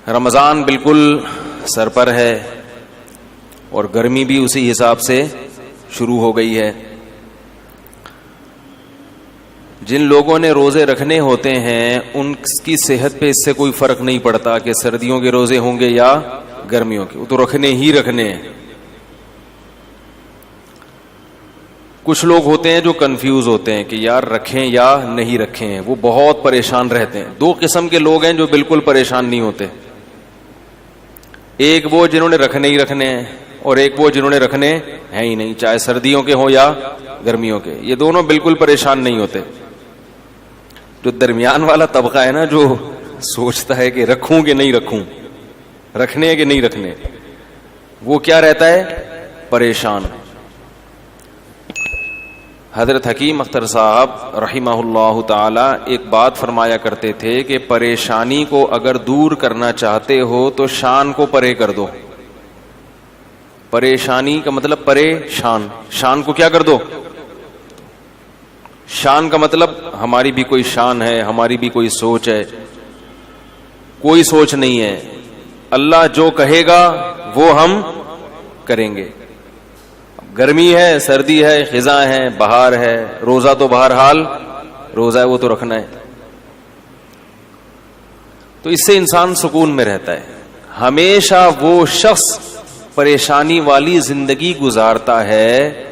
رمضان بالکل سر پر ہے اور گرمی بھی اسی حساب سے شروع ہو گئی ہے. جن لوگوں نے روزے رکھنے ہوتے ہیں ان کی صحت پہ اس سے کوئی فرق نہیں پڑتا کہ سردیوں کے روزے ہوں گے یا گرمیوں کے, وہ تو رکھنے ہی رکھنے ہیں. کچھ لوگ ہوتے ہیں جو کنفیوز ہوتے ہیں کہ یار رکھیں یا نہیں رکھیں, وہ بہت پریشان رہتے ہیں. دو قسم کے لوگ ہیں جو بالکل پریشان نہیں ہوتے, ایک وہ جنہوں نے رکھنے ہی رکھنے ہیں اور ایک وہ جنہوں نے رکھنے ہیں ہی نہیں, چاہے سردیوں کے ہوں یا گرمیوں کے. یہ دونوں بالکل پریشان نہیں ہوتے. جو درمیان والا طبقہ ہے نا, جو سوچتا ہے کہ رکھوں کہ نہیں رکھوں, رکھنے کہ نہیں رکھنے, وہ کیا رہتا ہے, پریشان. حضرت حکیم اختر صاحب رحمہ اللہ تعالی ایک بات فرمایا کرتے تھے کہ پریشانی کو اگر دور کرنا چاہتے ہو تو شان کو پرے کر دو. پریشانی کا مطلب پریشان, شان کو کیا کر دو. شان کا مطلب ہماری بھی کوئی شان ہے, ہماری بھی کوئی سوچ ہے. کوئی سوچ نہیں ہے. اللہ جو کہے گا وہ ہم کریں گے. گرمی ہے, سردی ہے, خزاں ہے, بہار ہے, روزہ تو بہرحال روزہ ہے, وہ تو رکھنا ہے. تو اس سے انسان سکون میں رہتا ہے. ہمیشہ وہ شخص پریشانی والی زندگی گزارتا ہے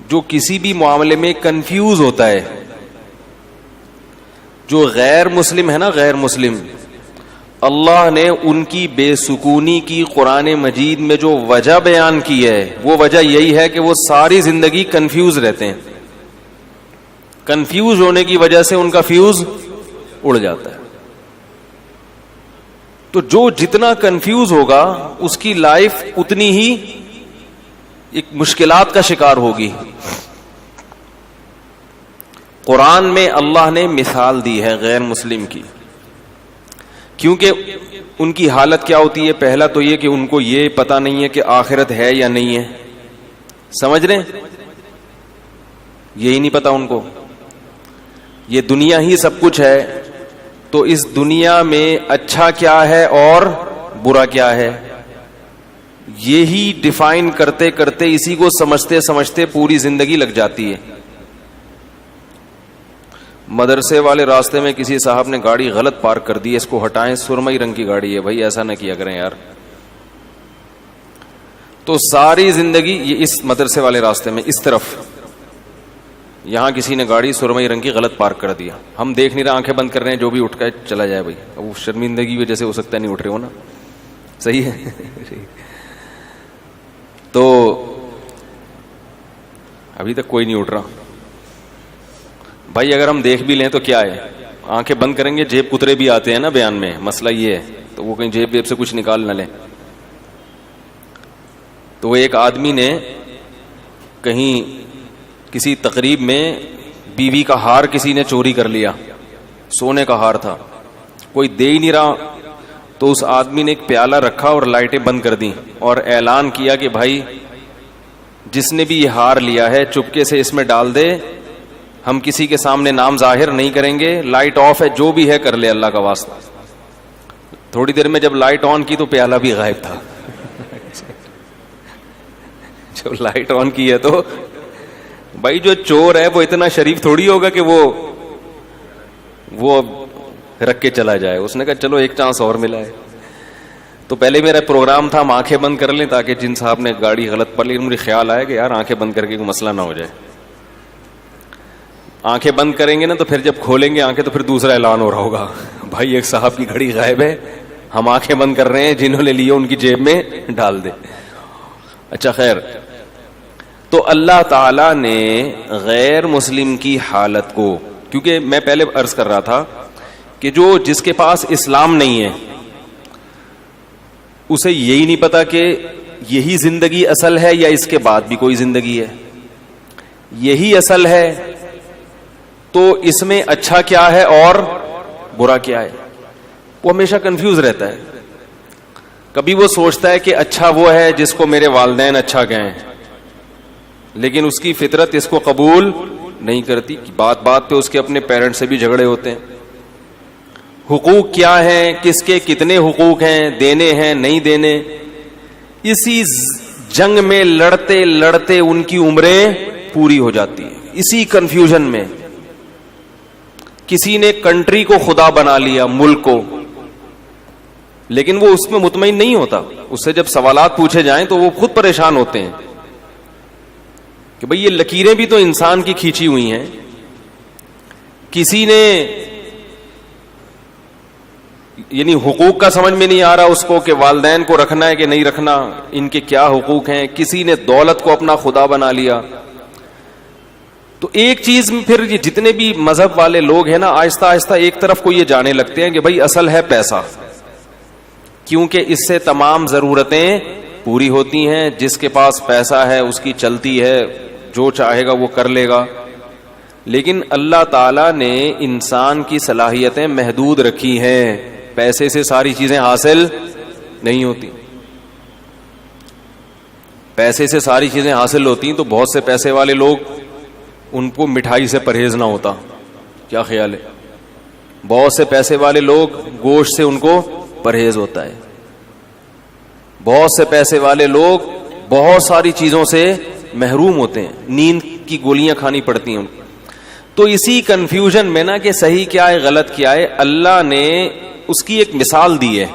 جو کسی بھی معاملے میں کنفیوز ہوتا ہے. جو غیر مسلم ہے نا, غیر مسلم, اللہ نے ان کی بے سکونی کی قرآن مجید میں جو وجہ بیان کی ہے وہ وجہ یہی ہے کہ وہ ساری زندگی کنفیوز رہتے ہیں. کنفیوز ہونے کی وجہ سے ان کا فیوز اڑ جاتا ہے. تو جو جتنا کنفیوز ہوگا اس کی لائف اتنی ہی ایک مشکلات کا شکار ہوگی. قرآن میں اللہ نے مثال دی ہے غیر مسلم کی, کیونکہ ان کی حالت کیا ہوتی ہے. پہلا تو یہ کہ ان کو یہ پتہ نہیں ہے کہ آخرت ہے یا نہیں ہے. سمجھ رہے, یہی نہیں پتا ان کو. یہ دنیا ہی سب کچھ ہے, تو اس دنیا میں اچھا کیا ہے اور برا کیا ہے, یہی ڈیفائن کرتے کرتے اسی کو سمجھتے سمجھتے پوری زندگی لگ جاتی ہے. مدرسے والے راستے میں کسی صاحب نے گاڑی غلط پارک کر دی, اس کو ہٹائیں, سرمئی رنگ کی گاڑی ہے, بھائی ایسا نہ کیا کریں یار. تو ساری زندگی یہ اس مدرسے والے راستے میں اس طرف, یہاں کسی نے گاڑی سرمئی رنگ کی غلط پارک کر دیا, ہم دیکھ نہیں رہے, آنکھیں بند کر رہے ہیں, جو بھی اٹھ کر چلا جائے بھائی. اب وہ شرمندگی وجہ سے ہو سکتا ہے نہیں اٹھ رہے ہو نا, صحیح ہے. تو ابھی تک کوئی نہیں اٹھ رہا بھائی. اگر ہم دیکھ بھی لیں تو کیا ہے, آنکھیں بند کریں گے, جیب کترے بھی آتے ہیں نا بیان میں, مسئلہ یہ ہے. تو وہ کہیں جیب سے کچھ نکال نہ لیں. تو وہ ایک آدمی نے کہیں کسی تقریب میں بیوی کا ہار کسی نے چوری کر لیا, سونے کا ہار تھا, کوئی دے ہی نہیں رہا. تو اس آدمی نے ایک پیالہ رکھا اور لائٹیں بند کر دیں اور اعلان کیا کہ بھائی جس نے بھی یہ ہار لیا ہے چپکے سے اس میں ڈال دے, ہم کسی کے سامنے نام ظاہر نہیں کریں گے, لائٹ آف ہے, جو بھی ہے کر لے اللہ کا واسطہ. تھوڑی دیر میں جب لائٹ آن کی تو پیالہ بھی غائب تھا. جب لائٹ آن کی ہے تو بھائی جو چور ہے وہ اتنا شریف تھوڑی ہوگا کہ وہ رکھ کے چلا جائے. اس نے کہا چلو ایک چانس اور ملا ہے. تو پہلے میرا پروگرام تھا ہم آنکھیں بند کر لیں تاکہ جن صاحب نے گاڑی غلط پڑ لی, مجھے خیال آیا کہ یار آنکھیں بند کر کے کوئی مسئلہ نہ ہو جائے. آنکھیں بند کریں گے نا تو پھر جب کھولیں گے آنکھیں تو پھر دوسرا اعلان ہو رہا ہوگا, بھائی ایک صاحب کی گھڑی غائب ہے, ہم آنکھیں بند کر رہے ہیں, جنہوں نے لیے ان کی جیب میں ڈال دے. اچھا خیر, تو اللہ تعالی نے غیر مسلم کی حالت کو, کیونکہ میں پہلے عرض کر رہا تھا کہ جس کے پاس اسلام نہیں ہے اسے یہی نہیں پتا کہ یہی زندگی اصل ہے یا اس کے بعد بھی کوئی زندگی ہے. یہی اصل ہے تو اس میں اچھا کیا ہے اور برا کیا ہے, وہ ہمیشہ کنفیوز رہتا ہے. کبھی وہ سوچتا ہے کہ اچھا وہ ہے جس کو میرے والدین اچھا کہیں, لیکن اس کی فطرت اس کو قبول نہیں کرتی. بات بات پہ اس کے اپنے پیرنٹ سے بھی جھگڑے ہوتے ہیں. حقوق کیا ہیں, کس کے کتنے حقوق ہیں, دینے ہیں نہیں دینے. اسی جنگ میں لڑتے لڑتے ان کی عمریں پوری ہو جاتی ہیں, اسی کنفیوژن میں. کسی نے کنٹری کو خدا بنا لیا, ملک کو, لیکن وہ اس میں مطمئن نہیں ہوتا. اس سے جب سوالات پوچھے جائیں تو وہ خود پریشان ہوتے ہیں کہ بھئی یہ لکیریں بھی تو انسان کی کھینچی ہوئی ہیں. کسی نے یعنی حقوق کا سمجھ میں نہیں آ رہا اس کو کہ والدین کو رکھنا ہے کہ نہیں رکھنا, ان کے کیا حقوق ہیں. کسی نے دولت کو اپنا خدا بنا لیا. تو ایک چیز پھر یہ جتنے بھی مذہب والے لوگ ہیں نا, آہستہ آہستہ ایک طرف کو یہ جانے لگتے ہیں کہ بھئی اصل ہے پیسہ, کیونکہ اس سے تمام ضرورتیں پوری ہوتی ہیں. جس کے پاس پیسہ ہے اس کی چلتی ہے, جو چاہے گا وہ کر لے گا. لیکن اللہ تعالیٰ نے انسان کی صلاحیتیں محدود رکھی ہیں. پیسے سے ساری چیزیں حاصل نہیں ہوتی. پیسے سے ساری چیزیں حاصل ہوتی تو بہت سے پیسے والے لوگ, ان کو مٹھائی سے پرہیز نہ ہوتا. کیا خیال ہے؟ بہت سے پیسے والے لوگ گوشت سے ان کو پرہیز ہوتا ہے. بہت سے پیسے والے لوگ بہت ساری چیزوں سے محروم ہوتے ہیں, نیند کی گولیاں کھانی پڑتی ہیں ان کو. تو اسی کنفیوژن میں نا کہ صحیح کیا ہے غلط کیا ہے, اللہ نے اس کی ایک مثال دی ہے.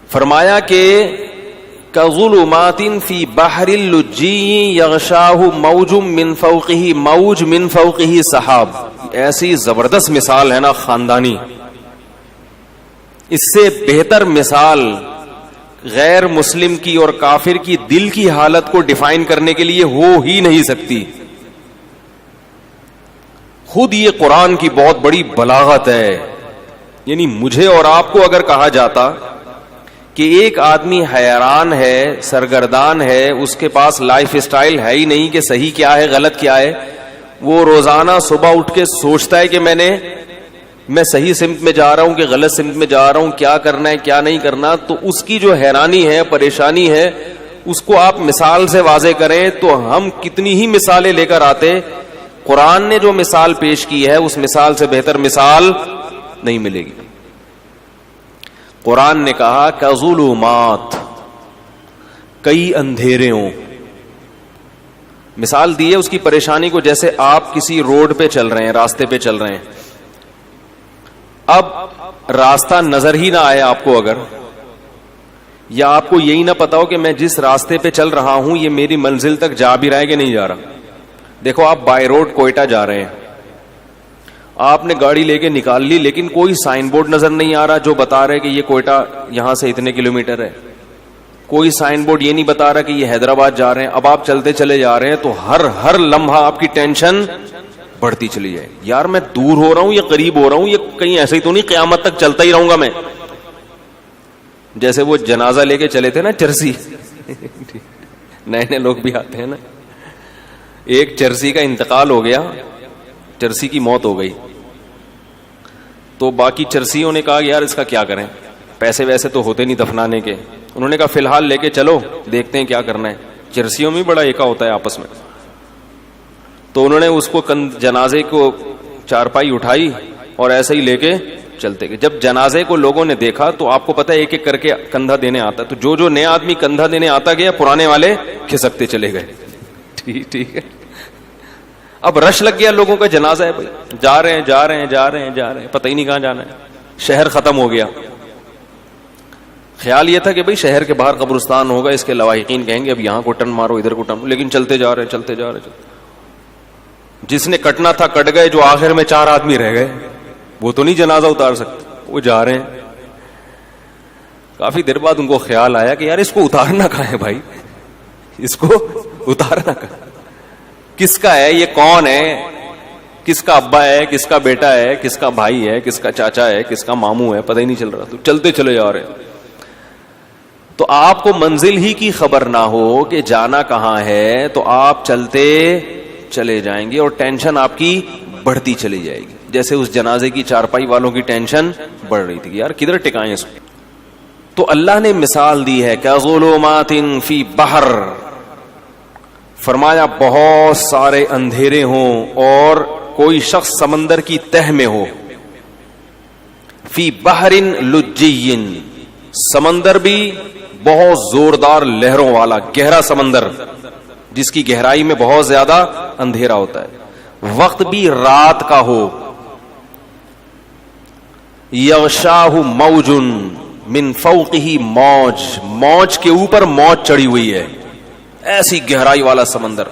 فرمایا کہ كَظُلُمَاتٍ فِي بَحْرِ اللُّجِّيِّ يَغْشَاهُ مَوْجٌ مِّن فَوْقِهِ مَوْجٌ مِّن فَوْقِهِ سَحَابٌ. ایسی زبردست مثال ہے نا خاندانی, اس سے بہتر مثال غیر مسلم کی اور کافر کی دل کی حالت کو ڈیفائن کرنے کے لیے ہو ہی نہیں سکتی. خود یہ قرآن کی بہت بڑی بلاغت ہے. یعنی مجھے اور آپ کو اگر کہا جاتا کہ ایک آدمی حیران ہے, سرگردان ہے, اس کے پاس لائف اسٹائل ہے ہی نہیں کہ صحیح کیا ہے غلط کیا ہے, وہ روزانہ صبح اٹھ کے سوچتا ہے کہ میں صحیح سمت میں جا رہا ہوں کہ غلط سمت میں جا رہا ہوں, کیا کرنا ہے کیا نہیں کرنا. تو اس کی جو حیرانی ہے, پریشانی ہے, اس کو آپ مثال سے واضح کریں تو ہم کتنی ہی مثالیں لے کر آتے. قرآن نے جو مثال پیش کی ہے اس مثال سے بہتر مثال نہیں ملے گی. قرآن نے کہا کظلمات, کئی اندھیرے ہوں. مثال دی ہے اس کی پریشانی کو, جیسے آپ کسی روڈ پہ چل رہے ہیں, راستے پہ چل رہے ہیں. اب راستہ نظر ہی نہ آئے آپ کو اگر, یا آپ کو یہی نہ پتا ہو کہ میں جس راستے پہ چل رہا ہوں یہ میری منزل تک جا بھی رہا ہے کہ نہیں جا رہا. دیکھو آپ بائی روڈ کوئٹہ جا رہے ہیں, آپ نے گاڑی لے کے نکال لی, لیکن کوئی سائن بورڈ نظر نہیں آ رہا جو بتا رہے کہ یہ کوئٹہ یہاں سے اتنے کلومیٹر ہے. کوئی سائن بورڈ یہ نہیں بتا رہا کہ یہ حیدرآباد جا رہے ہیں. اب آپ چلتے چلے جا رہے ہیں تو ہر لمحہ آپ کی ٹینشن بڑھتی چلی جائے. یار میں دور ہو رہا ہوں یا قریب ہو رہا ہوں, یہ کہیں ایسے ہی تو نہیں قیامت تک چلتا ہی رہوں گا میں. جیسے وہ جنازہ لے کے چلے تھے نا چرسی, نئے لوگ بھی آتے ہیں نا. ایک چرسی کا انتقال ہو گیا, چرسی کی موت ہو گئی, تو باقی چرسیوں نے کہا یار اس کا کیا کریں, پیسے ویسے تو ہوتے نہیں دفنانے کے. انہوں نے کہا فی الحال لے کے چلو, دیکھتے ہیں کیا کرنا ہے. چرسیوں میں بڑا ایکا ہوتا ہے آپس میں. تو انہوں نے اس کو جنازے کو چارپائی اٹھائی اور ایسے ہی لے کے چلتے گئے. جب جنازے کو لوگوں نے دیکھا تو آپ کو پتا ہے ایک ایک کر کے کندھا دینے آتا, تو جو نیا آدمی کندھا دینے آتا گیا, پرانے والے کھسکتے چلے گئے. ٹھیک ہے. اب رش لگ گیا لوگوں کا, جنازہ ہے بھائی, جا رہے ہیں, پتہ ہی نہیں کہاں جانا ہے. شہر ختم ہو گیا. خیال یہ تھا کہ بھائی شہر کے باہر قبرستان ہوگا, اس کے لواحقین کہیں گے اب یہاں کو ٹرن مارو, ادھر کو ٹرن, لیکن چلتے جا رہے. جس نے کٹنا تھا کٹ گئے, جو آخر میں 4 آدمی رہ گئے وہ تو نہیں جنازہ اتار سکتے, وہ جا رہے ہیں. کافی دیر بعد ان کو خیال آیا کہ یار اس کو اتارنا کہاں ہے بھائی, اس کو اتارنا کہاں, کس کا ہے یہ, کون ہے, کس کا ابا ہے, کس کا بیٹا ہے, کس کا بھائی ہے, کس کا چاچا ہے, کس کا ماموں ہے, پتہ ہی نہیں چل رہا. تو چلتے چلے جا رہے. تو آپ کو منزل ہی کی خبر نہ ہو کہ جانا کہاں ہے, تو آپ چلتے چلے جائیں گے اور ٹینشن آپ کی بڑھتی چلی جائے گی. جیسے اس جنازے کی چارپائی والوں کی ٹینشن بڑھ رہی تھی, یار کدھر ٹکائیں اس کو. تو اللہ نے مثال دی ہے کظلمات فی بحر, فرمایا بہت سارے اندھیرے ہوں اور کوئی شخص سمندر کی تہ میں ہو, فی بحر لجی، سمندر بھی بہت زوردار لہروں والا گہرا سمندر جس کی گہرائی میں بہت زیادہ اندھیرا ہوتا ہے، وقت بھی رات کا ہو، یغشاہ موج من فوقہ موج، موج کے اوپر موج چڑھی ہوئی ہے، ایسی گہرائی والا سمندر،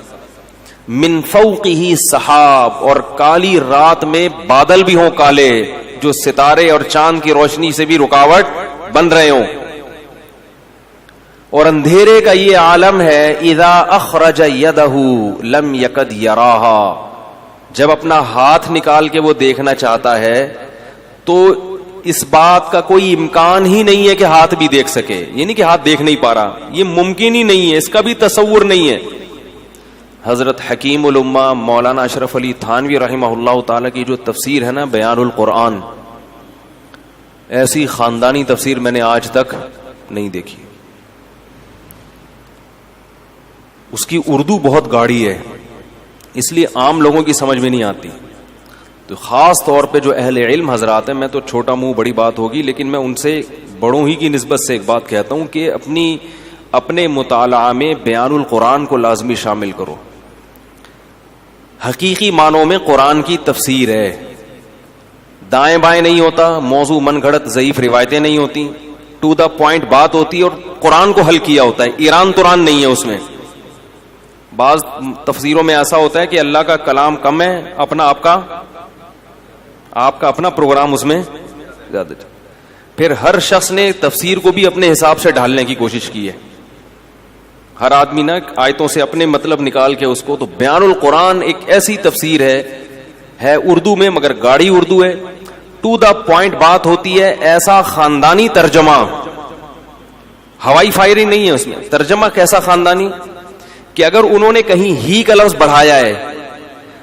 من فوقہ سحاب، اور کالی رات میں بادل بھی ہوں کالے جو ستارے اور چاند کی روشنی سے بھی رکاوٹ بن رہے ہوں، اور اندھیرے کا یہ عالم ہے، اذا اخرج یدہ لم یکد یراہا، جب اپنا ہاتھ نکال کے وہ دیکھنا چاہتا ہے تو اس بات کا کوئی امکان ہی نہیں ہے کہ ہاتھ بھی دیکھ سکے، یعنی کہ ہاتھ دیکھ نہیں پا رہا، یہ ممکن ہی نہیں ہے، اس کا بھی تصور نہیں ہے۔ حضرت حکیم الامہ مولانا اشرف علی تھانوی رحمہ اللہ تعالی کی جو تفسیر ہے نا بیان القرآن، ایسی خاندانی تفسیر میں نے آج تک نہیں دیکھی۔ اس کی اردو بہت گاڑی ہے، اس لیے عام لوگوں کی سمجھ میں نہیں آتی، تو خاص طور پہ جو اہل علم حضرات ہیں، میں تو چھوٹا منہ بڑی بات ہوگی لیکن میں ان سے بڑوں ہی کی نسبت سے ایک بات کہتا ہوں کہ اپنے مطالعہ میں بیان القرآن کو لازمی شامل کرو۔ حقیقی معنوں میں قرآن کی تفسیر ہے، دائیں بائیں نہیں ہوتا، موضوع من گھڑت ضعیف روایتیں نہیں ہوتی، ٹو دا پوائنٹ بات ہوتی ہے، اور قرآن کو حل کیا ہوتا ہے، ایران تران نہیں ہے اس میں۔ بعض تفسیروں میں ایسا ہوتا ہے کہ اللہ کا کلام کم ہے، آپ کا اپنا پروگرام اس میں زیادہ، پھر ہر شخص نے تفسیر کو بھی اپنے حساب سے ڈھالنے کی کوشش کی ہے، ہر آدمی نا آیتوں سے اپنے مطلب نکال کے اس کو، تو بیان القرآن ایک ایسی تفسیر ہے اردو میں مگر گاڑی اردو ہے، ٹو دا پوائنٹ بات ہوتی ہے، ایسا خاندانی ترجمہ، ہوائی فائرنگ نہیں ہے اس میں، ترجمہ کیسا خاندانی کہ اگر انہوں نے کہیں ہی کا لفظ بڑھایا ہے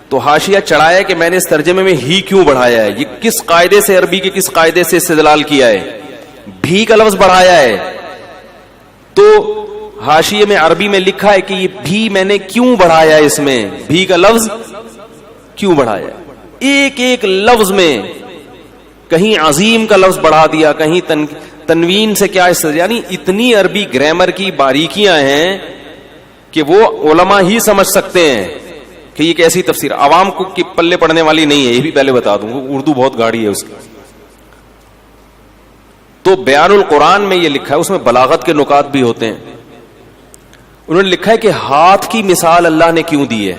تو حاشیہ چڑھایا ہے کہ میں نے اس ترجمے میں ہی کیوں بڑھایا ہے، یہ کس قاعدے سے، عربی کے کس قاعدے سے استدلال کیا ہے، بھی کا لفظ بڑھایا ہے تو حاشیے میں عربی میں لکھا ہے کہ یہ بھی میں نے کیوں بڑھایا ہے، اس میں بھی کا لفظ کیوں بڑھایا ہے، ایک ایک لفظ میں کہیں عظیم کا لفظ بڑھا دیا، کہیں تنوین سے کیا استدلال، یعنی اتنی عربی گرامر کی باریکیاں ہیں کہ وہ علماء ہی سمجھ سکتے ہیں کہ یہ کیسی تفسیر، عوام کو کی پلے پڑنے والی نہیں ہے، یہ بھی پہلے بتا دوں، اردو بہت گاڑی ہے اس کی۔ تو بیان القرآن میں یہ لکھا ہے، اس میں بلاغت کے نکات بھی ہوتے ہیں، انہوں نے لکھا ہے کہ ہاتھ کی مثال اللہ نے کیوں دی ہے،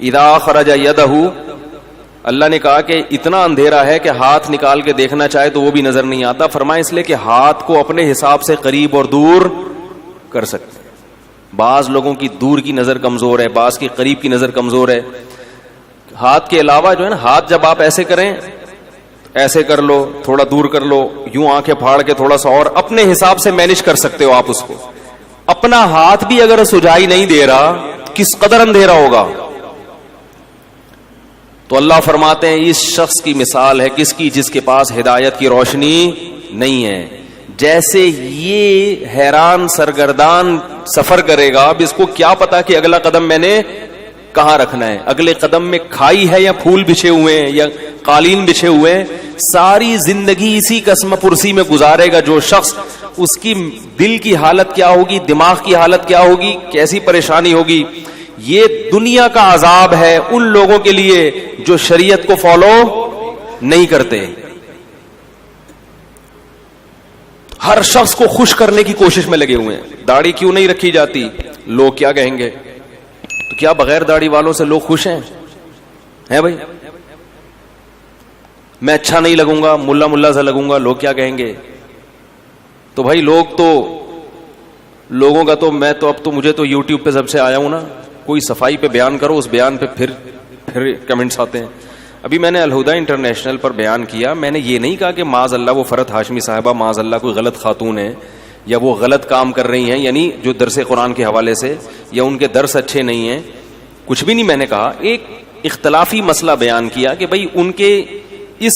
اذا خرج یدہ، اللہ نے کہا کہ اتنا اندھیرا ہے کہ ہاتھ نکال کے دیکھنا چاہے تو وہ بھی نظر نہیں آتا، فرمایا اس لیے کہ ہاتھ کو اپنے حساب سے قریب اور دور کر سکتے ہیں، بعض لوگوں کی دور کی نظر کمزور ہے، بعض کی قریب کی نظر کمزور ہے، ہاتھ کے علاوہ جو ہے نا، ہاتھ جب آپ ایسے کریں، ایسے کر لو، تھوڑا دور کر لو، یوں آنکھیں پھاڑ کے تھوڑا سا، اور اپنے حساب سے مینج کر سکتے ہو آپ اس کو، اپنا ہاتھ بھی اگر سجائی نہیں دے رہا کس قدر اندھیرا ہوگا۔ تو اللہ فرماتے ہیں اس شخص کی مثال ہے کس کی، جس کے پاس ہدایت کی روشنی نہیں ہے، جیسے یہ حیران سرگردان سفر کرے گا، اب اس کو کیا پتا کہ اگلا قدم میں نے کہاں رکھنا ہے، اگلے قدم میں کھائی ہے یا پھول بچھے ہوئے ہیں یا قالین بچھے ہوئے ہیں، ساری زندگی اسی قسم پرسی میں گزارے گا جو شخص، اس کی دل کی حالت کیا ہوگی، دماغ کی حالت کیا ہوگی، کیسی پریشانی ہوگی۔ یہ دنیا کا عذاب ہے ان لوگوں کے لیے جو شریعت کو فالو نہیں کرتے، ہر شخص کو خوش کرنے کی کوشش میں لگے ہوئے ہیں، داڑھی کیوں نہیں رکھی جاتی، لوگ کیا کہیں گے، تو کیا بغیر داڑھی والوں سے لوگ خوش ہیں بھائی، میں اچھا نہیں لگوں گا، ملا سا لگوں گا، لوگ کیا کہیں گے، تو بھائی لوگوں کا تو میں تو اب تو مجھے تو یوٹیوب پہ سب سے آیا ہوں نا، کوئی صفائی پہ بیان کرو، اس بیان پہ پھر کمنٹس آتے ہیں۔ ابھی میں نے الہدیٰ انٹرنیشنل پر بیان کیا، میں نے یہ نہیں کہا کہ معاذ اللہ وہ فرحت ہاشمی صاحبہ معاذ اللہ کوئی غلط خاتون ہے یا وہ غلط کام کر رہی ہیں، یعنی جو درس قرآن کے حوالے سے، یا ان کے درس اچھے نہیں ہیں، کچھ بھی نہیں میں نے کہا، ایک اختلافی مسئلہ بیان کیا کہ بھئی ان کے اس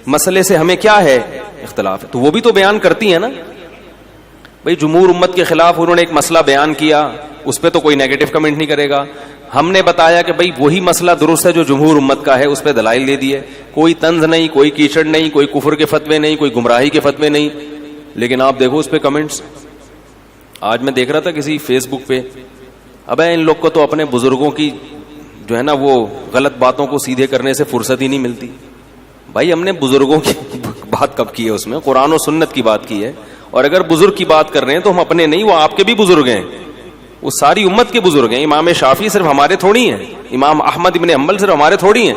مسئلے سے ہمیں کیا ہے اختلاف ہے، تو وہ بھی تو بیان کرتی ہیں نا، بھئی جمہور امت کے خلاف انہوں نے ایک مسئلہ بیان کیا, اس پہ تو کوئی نیگیٹو کمنٹ نہیں کرے گا. ہم نے بتایا کہ بھئی وہی مسئلہ درست ہے جو جمہور امت کا ہے, اس پہ دلائل دے دیے, کوئی طنز نہیں, کوئی کیچڑ نہیں, کوئی کفر کے فتوے نہیں, کوئی گمراہی کے فتوے نہیں. لیکن آپ دیکھو اس پہ کمنٹس. آج میں دیکھ رہا تھا کسی فیس بک پہ, ابے ان لوگ کو تو اپنے بزرگوں کی جو ہے نا وہ غلط باتوں کو سیدھے کرنے سے فرصت ہی نہیں ملتی. بھائی ہم نے بزرگوں کی بات کب کی ہے؟ اس میں قرآن و سنت کی بات کی ہے. اور اگر بزرگ کی بات کر رہے ہیں تو ہم اپنے نہیں, وہ آپ کے بھی بزرگ ہیں, وہ ساری امت کے بزرگ ہیں. امام شافعی صرف ہمارے تھوڑی ہیں, امام احمد ابن حنبل صرف ہمارے تھوڑی ہیں.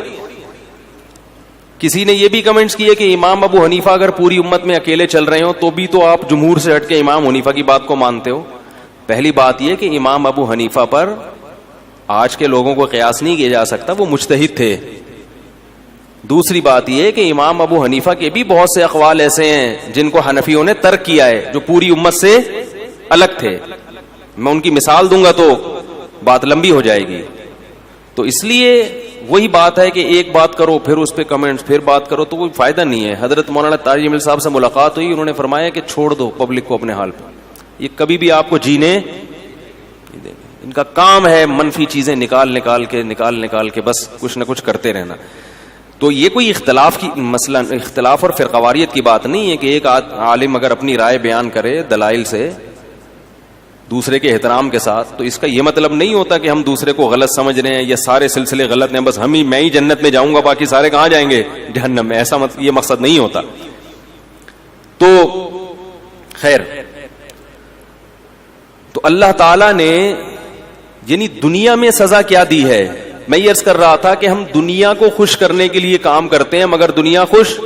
کسی نے یہ بھی کمنٹس کیے کہ امام ابو حنیفہ اگر پوری امت میں اکیلے چل رہے ہو تو بھی تو آپ جمہور سے ہٹ کے امام حنیفہ کی بات کو مانتے ہو. پہلی بات یہ کہ امام ابو حنیفہ پر آج کے لوگوں کو قیاس نہیں کیا جا سکتا, وہ مجتہد تھے. دوسری بات یہ کہ امام ابو حنیفہ کے بھی بہت سے اقوال ایسے ہیں جن کو حنفیوں نے ترک کیا ہے, جو پوری امت سے الگ تھے. میں ان کی مثال دوں گا تو بات لمبی ہو جائے گی. تو اس لیے وہی بات ہے کہ ایک بات کرو پھر اس پہ کمنٹس, پھر بات کرو, تو کوئی فائدہ نہیں ہے. حضرت مولانا طارق جمیل صاحب سے ملاقات ہوئی, انہوں نے فرمایا کہ چھوڑ دو پبلک کو اپنے حال پہ, یہ کبھی بھی آپ کو جینے نہیں دیں گے. ان کا کام ہے منفی چیزیں نکال کے بس کچھ نہ کچھ کرتے رہنا. تو یہ کوئی اختلاف کی مسئلہ, اختلاف اور فرقواریت کی بات نہیں ہے کہ ایک عالم اگر اپنی رائے بیان کرے دلائل سے دوسرے کے احترام کے ساتھ, تو اس کا یہ مطلب نہیں ہوتا کہ ہم دوسرے کو غلط سمجھ رہے ہیں یا سارے سلسلے غلط ہیں, بس میں ہی جنت میں جاؤں گا باقی سارے کہاں جائیں گے؟ جہنم میں. ایسا یہ مقصد نہیں ہوتا. تو خیر, تو اللہ تعالی نے یعنی دنیا میں سزا کیا دی ہے. میں یہ عرض کر رہا تھا کہ ہم دنیا کو خوش کرنے کے لیے کام کرتے ہیں مگر دنیا خوش.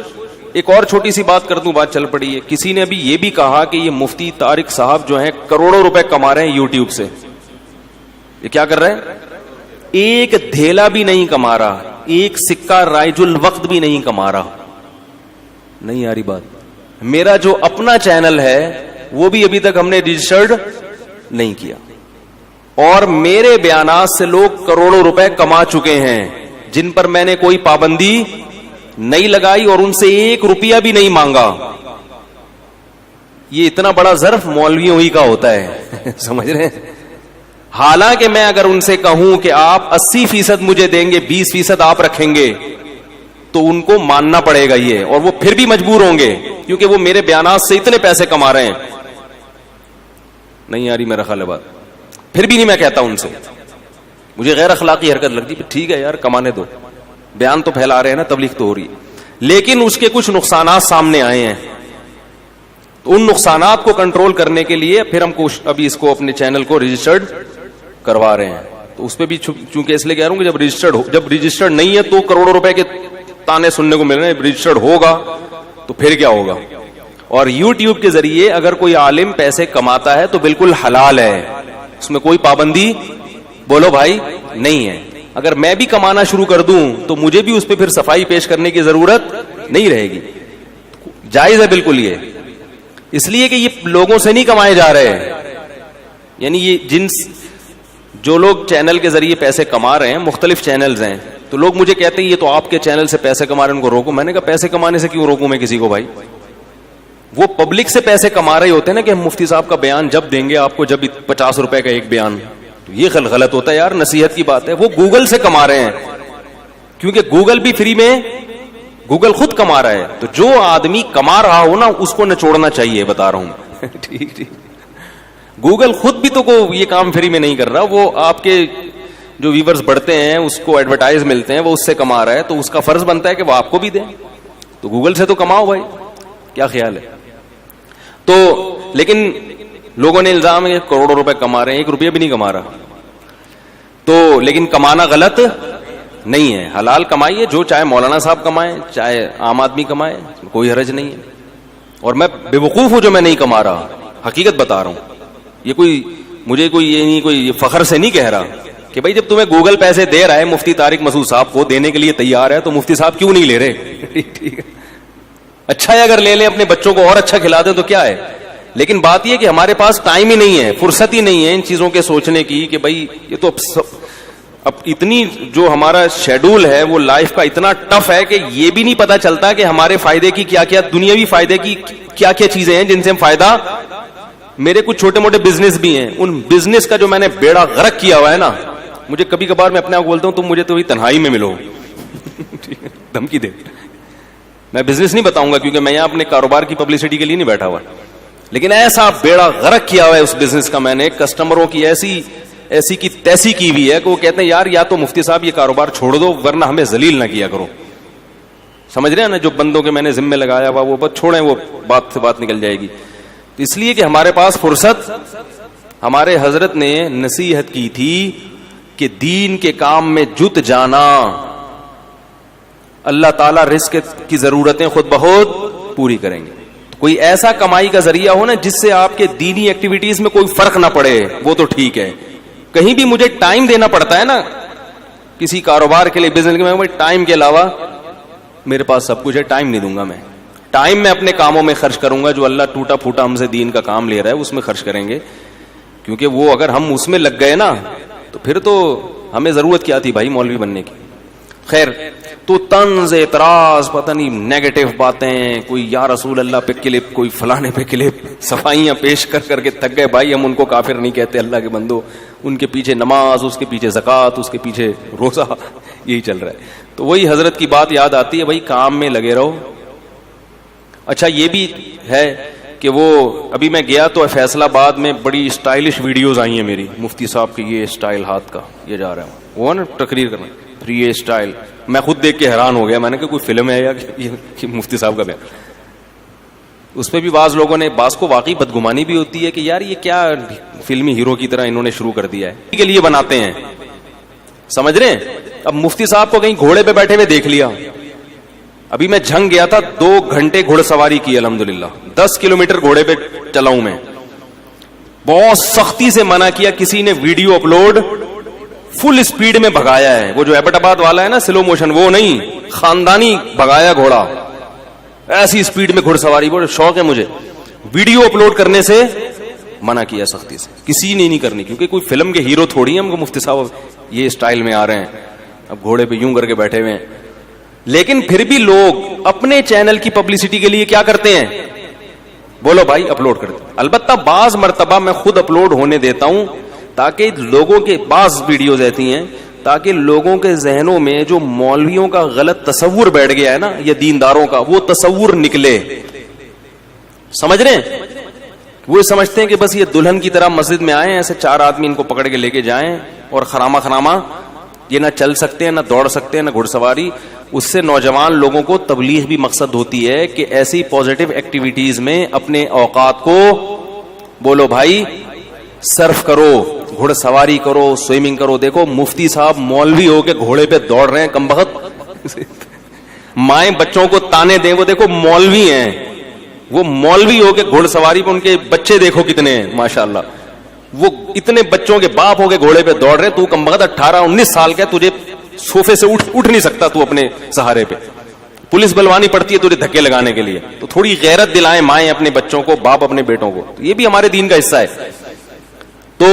ایک اور چھوٹی سی بات کر دوں, بات چل پڑی ہے. کسی نے ابھی یہ بھی کہا کہ یہ مفتی طارق صاحب جو ہیں کروڑوں روپے کما رہے ہیں یوٹیوب سے. یہ کیا کر رہے ہیں؟ ایک دھیلا بھی نہیں کما رہا, ایک سکہ رائج الوقت بھی نہیں کما رہا. نہیں آ رہی بات؟ میرا جو اپنا چینل ہے وہ بھی ابھی تک ہم نے رجسٹرڈ نہیں کیا, اور میرے بیانات سے لوگ کروڑوں روپے کما چکے ہیں جن پر میں نے کوئی پابندی نہیں لگائی اور ان سے ایک روپیہ بھی نہیں مانگا. یہ اتنا بڑا ظرف مولویوں ہی کا ہوتا ہے سمجھ رہے ہیں. حالانکہ میں اگر ان سے کہوں کہ آپ 80% مجھے دیں گے, 20% آپ رکھیں گے, تو ان کو ماننا پڑے گا یہ, اور وہ پھر بھی مجبور ہوں گے کیونکہ وہ میرے بیانات سے اتنے پیسے کما رہے ہیں. نہیں آ رہی میرا خیال ہے بات؟ پھر بھی نہیں میں کہتا ان سے, مجھے غیر اخلاقی حرکت لگتی. ٹھیک ہے یار, کمانے دو, بیان تو پھیلا رہے ہیں نا, تبلیغ تو ہو رہی ہے, لیکن اس کے کچھ نقصانات سامنے آئے ہیں. تو ان نقصانات کو کنٹرول کرنے کے لیے پھر ہم ابھی اس کو اپنے چینل کو رجسٹرڈ کروا رہے ہیں. تو اس پہ بھی چونکہ اس لیے کہہ رہا ہوں کہ جب رجسٹرڈ نہیں ہے تو کروڑوں روپے کے تانے سننے کو مل رہے ہیں. رجسٹرڈ ہوگا تو پھر کیا ہوگا. اور یوٹیوب کے ذریعے اگر کوئی عالم پیسے کماتا ہے تو بالکل حلال ہے, اس میں کوئی پابندی بولو بھائی نہیں ہے. اگر میں بھی کمانا شروع کر دوں تو مجھے بھی اس پہ پھر صفائی پیش کرنے کی ضرورت نہیں رہے گی. جائز ہے بالکل یہ, اس لیے کہ یہ لوگوں سے نہیں کمائے جا رہے. یعنی یہ جو لوگ چینل کے ذریعے پیسے کما رہے ہیں, مختلف چینلز ہیں, تو لوگ مجھے کہتے ہیں یہ تو آپ کے چینل سے پیسے کما رہے ہیں, ان کو روکو. میں نے کہا پیسے کمانے سے کیوں روکوں میں کسی کو بھائی؟ وہ پبلک سے پیسے کما رہے ہوتے ہیں نا کہ ہم مفتی صاحب کا بیان جب دیں گے آپ کو, جب 50 روپے کا ایک بیان, تو یہ غلط ہوتا ہے یار, نصیحت کی بات ہے. وہ گوگل سے کما رہے ہیں کیونکہ گوگل بھی فری میں, گوگل خود کما رہا ہے. تو جو آدمی کما رہا ہو نا اس کو نچوڑنا چاہیے, بتا رہا ہوں ٹھیک ٹھیک. گوگل خود بھی تو یہ کام فری میں نہیں کر رہا, وہ آپ کے جو ویورز بڑھتے ہیں اس کو ایڈورٹائز ملتے ہیں, وہ اس سے کما رہا ہے, تو اس کا فرض بنتا ہے کہ وہ آپ کو بھی دیں. تو گوگل سے تو کماؤ بھائی, کیا خیال ہے؟ تو لیکن لوگوں نے الزام ہے کروڑوں روپے کما رہے ہیں, ایک روپیہ بھی نہیں کما رہا. تو لیکن کمانا غلط نہیں ہے, حلال کمائیے, جو چاہے مولانا صاحب کمائیں چاہے عام آدمی کمائے, کوئی حرج نہیں ہے. اور میں بے وقوف ہوں جو میں نہیں کما رہا, حقیقت بتا رہا ہوں. یہ مجھے یہ نہیں کوئی فخر سے نہیں کہہ رہا کہ بھائی جب تمہیں گوگل پیسے دے رہا ہے, مفتی طارق مسعود صاحب کو دینے کے لیے تیار ہے, تو مفتی صاحب کیوں نہیں لے رہے؟ ٹھیک ہے, اچھا ہے اگر لے لیں, اپنے بچوں کو اور اچھا کھلا دیں تو کیا ہے. لیکن بات یہ کہ ہمارے پاس ٹائم ہی نہیں ہے, فرصت ہی نہیں ہے ان چیزوں کے سوچنے کی کہ بھائی یہ تو اب اتنی جو ہمارا شیڈول ہے وہ لائف کا اتنا ٹف ہے کہ یہ بھی نہیں پتا چلتا کہ ہمارے فائدے کی کیا کیا, دنیاوی فائدے کی کیا کیا چیزیں ہیں جن سے ہم فائدہ میرے کچھ چھوٹے موٹے بزنس بھی ہیں, ان بزنس کا جو میں نے بیڑا غرق کیا ہوا ہے نا, مجھے کبھی کبھار میں اپنے آپ کو بولتا ہوں تم مجھے تو تنہائی میں ملو. دھمکی دے, میں بزنس نہیں بتاؤں گا کیونکہ میں یہاں اپنے کاروبار کی پبلسٹی کے لیے نہیں بیٹھا ہوا, لیکن ایسا بیڑا غرق کیا ہوا ہے اس بزنس کا میں نے, کسٹمروں کی ایسی کی تیسی کی ہوئی ہے کہ وہ کہتے ہیں یار یا تو مفتی صاحب یہ کاروبار چھوڑ دو ورنہ ہمیں ذلیل نہ کیا کرو. سمجھ رہے ہیں نا, جو بندوں کے میں نے ذمہ لگایا ہوا وہ بس چھوڑیں, وہ بات سے بات نکل جائے گی. تو اس لیے کہ ہمارے پاس فرصت, ہمارے حضرت نے نصیحت کی تھی کہ دین کے کام میں جت جانا, اللہ تعالیٰ رزق کی ضرورتیں خود بخود پوری کریں گے. کوئی ایسا کمائی کا ذریعہ ہو نا جس سے آپ کے دینی ایکٹیویٹیز میں کوئی فرق نہ پڑے, وہ تو ٹھیک ہے. کہیں بھی مجھے ٹائم دینا پڑتا ہے نا کسی کاروبار کے لیے, بزنس کے لیے, ٹائم کے علاوہ میرے پاس سب کچھ ہے, ٹائم نہیں دوں گا میں. ٹائم میں اپنے کاموں میں خرچ کروں گا, جو اللہ ٹوٹا پھوٹا ہم سے دین کا کام لے رہا ہے اس میں خرچ کریں گے, کیونکہ وہ اگر ہم اس میں لگ گئے نا تو پھر تو ہمیں ضرورت کیا تھی بھائی مولوی بننے کی. خیر, تو طنز اعتراض, پتہ نہیں نیگیٹو باتیں, کوئی یا رسول اللہ پہ کلپ, کوئی فلانے پہ کلپ, صفائیاں پیش کر کر کے تھک گئے. بھائی ہم ان کو کافر نہیں کہتے, اللہ کے بندو, ان کے پیچھے نماز, اس کے پیچھے زکوٰۃ, اس کے پیچھے روزہ, یہی چل رہا ہے. تو وہی حضرت کی بات یاد آتی ہے, بھائی کام میں لگے رہو. اچھا یہ بھی ہے کہ وہ ابھی میں گیا تو فیصل آباد میں بڑی اسٹائلش ویڈیوز آئی ہیں میری, مفتی صاحب کی یہ اسٹائل ہاتھ کا, یہ جا رہا ہوں وہ نا تقریر کرنا, پھر یہ اسٹائل, میں خود دیکھ کے حیران ہو گیا. میں نے کہا کوئی فلم ہے یا کہ مفتی صاحب کا بیان. اس پہ بھی بعض لوگوں نے, بعض کو واقعی بدگمانی بھی ہوتی ہے کہ یار یہ کیا فلمی ہیرو کی طرح انہوں نے شروع کر دیا ہے, کے لیے بناتے ہیں. سمجھ رہے ہیں؟ اب مفتی صاحب کو کہیں گھوڑے پہ بیٹھے ہوئے دیکھ لیا, ابھی میں جھنگ گیا تھا 2 گھنٹے گھوڑ سواری کی الحمدللہ, 10 کلومیٹر گھوڑے پہ چلاؤں میں. بہت سختی سے منع کیا, کسی نے ویڈیو اپلوڈ فل اسپیڈ میں بھگایا ہے, وہ جو ایبٹ آباد والا ہے نا سلو موشن, وہ نہیں, خاندانی بھگایا گھوڑا ایسی اسپیڈ میں گھوڑ سواری. وہ شوق ہے مجھے, ویڈیو اپلوڈ کرنے سے منع کیا سختی سے, کسی نے نہیں کرنی, کیونکہ کوئی فلم کے ہیرو تھوڑی ہیں ہم کو مفتی صاحب یہ اسٹائل میں آ رہے ہیں, اب گھوڑے پہ یوں کر کے بیٹھے ہوئے ہیں. لیکن پھر بھی لوگ اپنے چینل کی پبلسٹی کے لیے کیا کرتے ہیں, بولو بھائی اپلوڈ کرتے. البتہ بعض مرتبہ میں خود اپلوڈ ہونے دیتا ہوں تاکہ لوگوں کے, بعض ویڈیوز ایسی ہیں تاکہ لوگوں کے ذہنوں میں جو مولویوں کا غلط تصور بیٹھ گیا ہے نا, یا دینداروں کا, وہ تصور نکلے. سمجھ رہے ہیں؟ وہ سمجھتے ہیں کہ بس یہ دلہن کی طرح مسجد میں آئے, ایسے 4 آدمی ان کو پکڑ کے لے کے جائیں اور خراما یہ نہ چل سکتے ہیں, نہ دوڑ سکتے ہیں, نہ گھڑ سواری. اس سے نوجوان لوگوں کو تبلیغ بھی مقصد ہوتی ہے کہ ایسی پازیٹیو ایکٹیویٹیز میں اپنے اوقات کو, بولو بھائی, صرف کرو, گھڑ سواری کرو, سوئمنگ کرو. دیکھو مفتی صاحب مولوی ہو کے گھوڑے پہ دوڑ رہے ہیں, کمبخت مائیں بچوں کو تانے دیں, وہ دیکھو مولوی ہیں, وہ مولوی ہو کے گھوڑ سواری پہ, ان کے بچے دیکھو کتنے ہیں ماشاءاللہ, وہ اتنے بچوں کے باپ ہو کے گھوڑے پہ دوڑ رہے. تو کمبخت 18-19 سال کا, تجھے صوفے سے اٹھ نہیں سکتا تو اپنے سہارے پہ, پولیس بلوانی پڑتی ہے تجھے دھکے لگانے کے لیے. تو تھوڑی غیرت دلائیں مائیں اپنے بچوں کو, باپ اپنے بیٹوں کو, یہ بھی ہمارے دین کا حصہ ہے. تو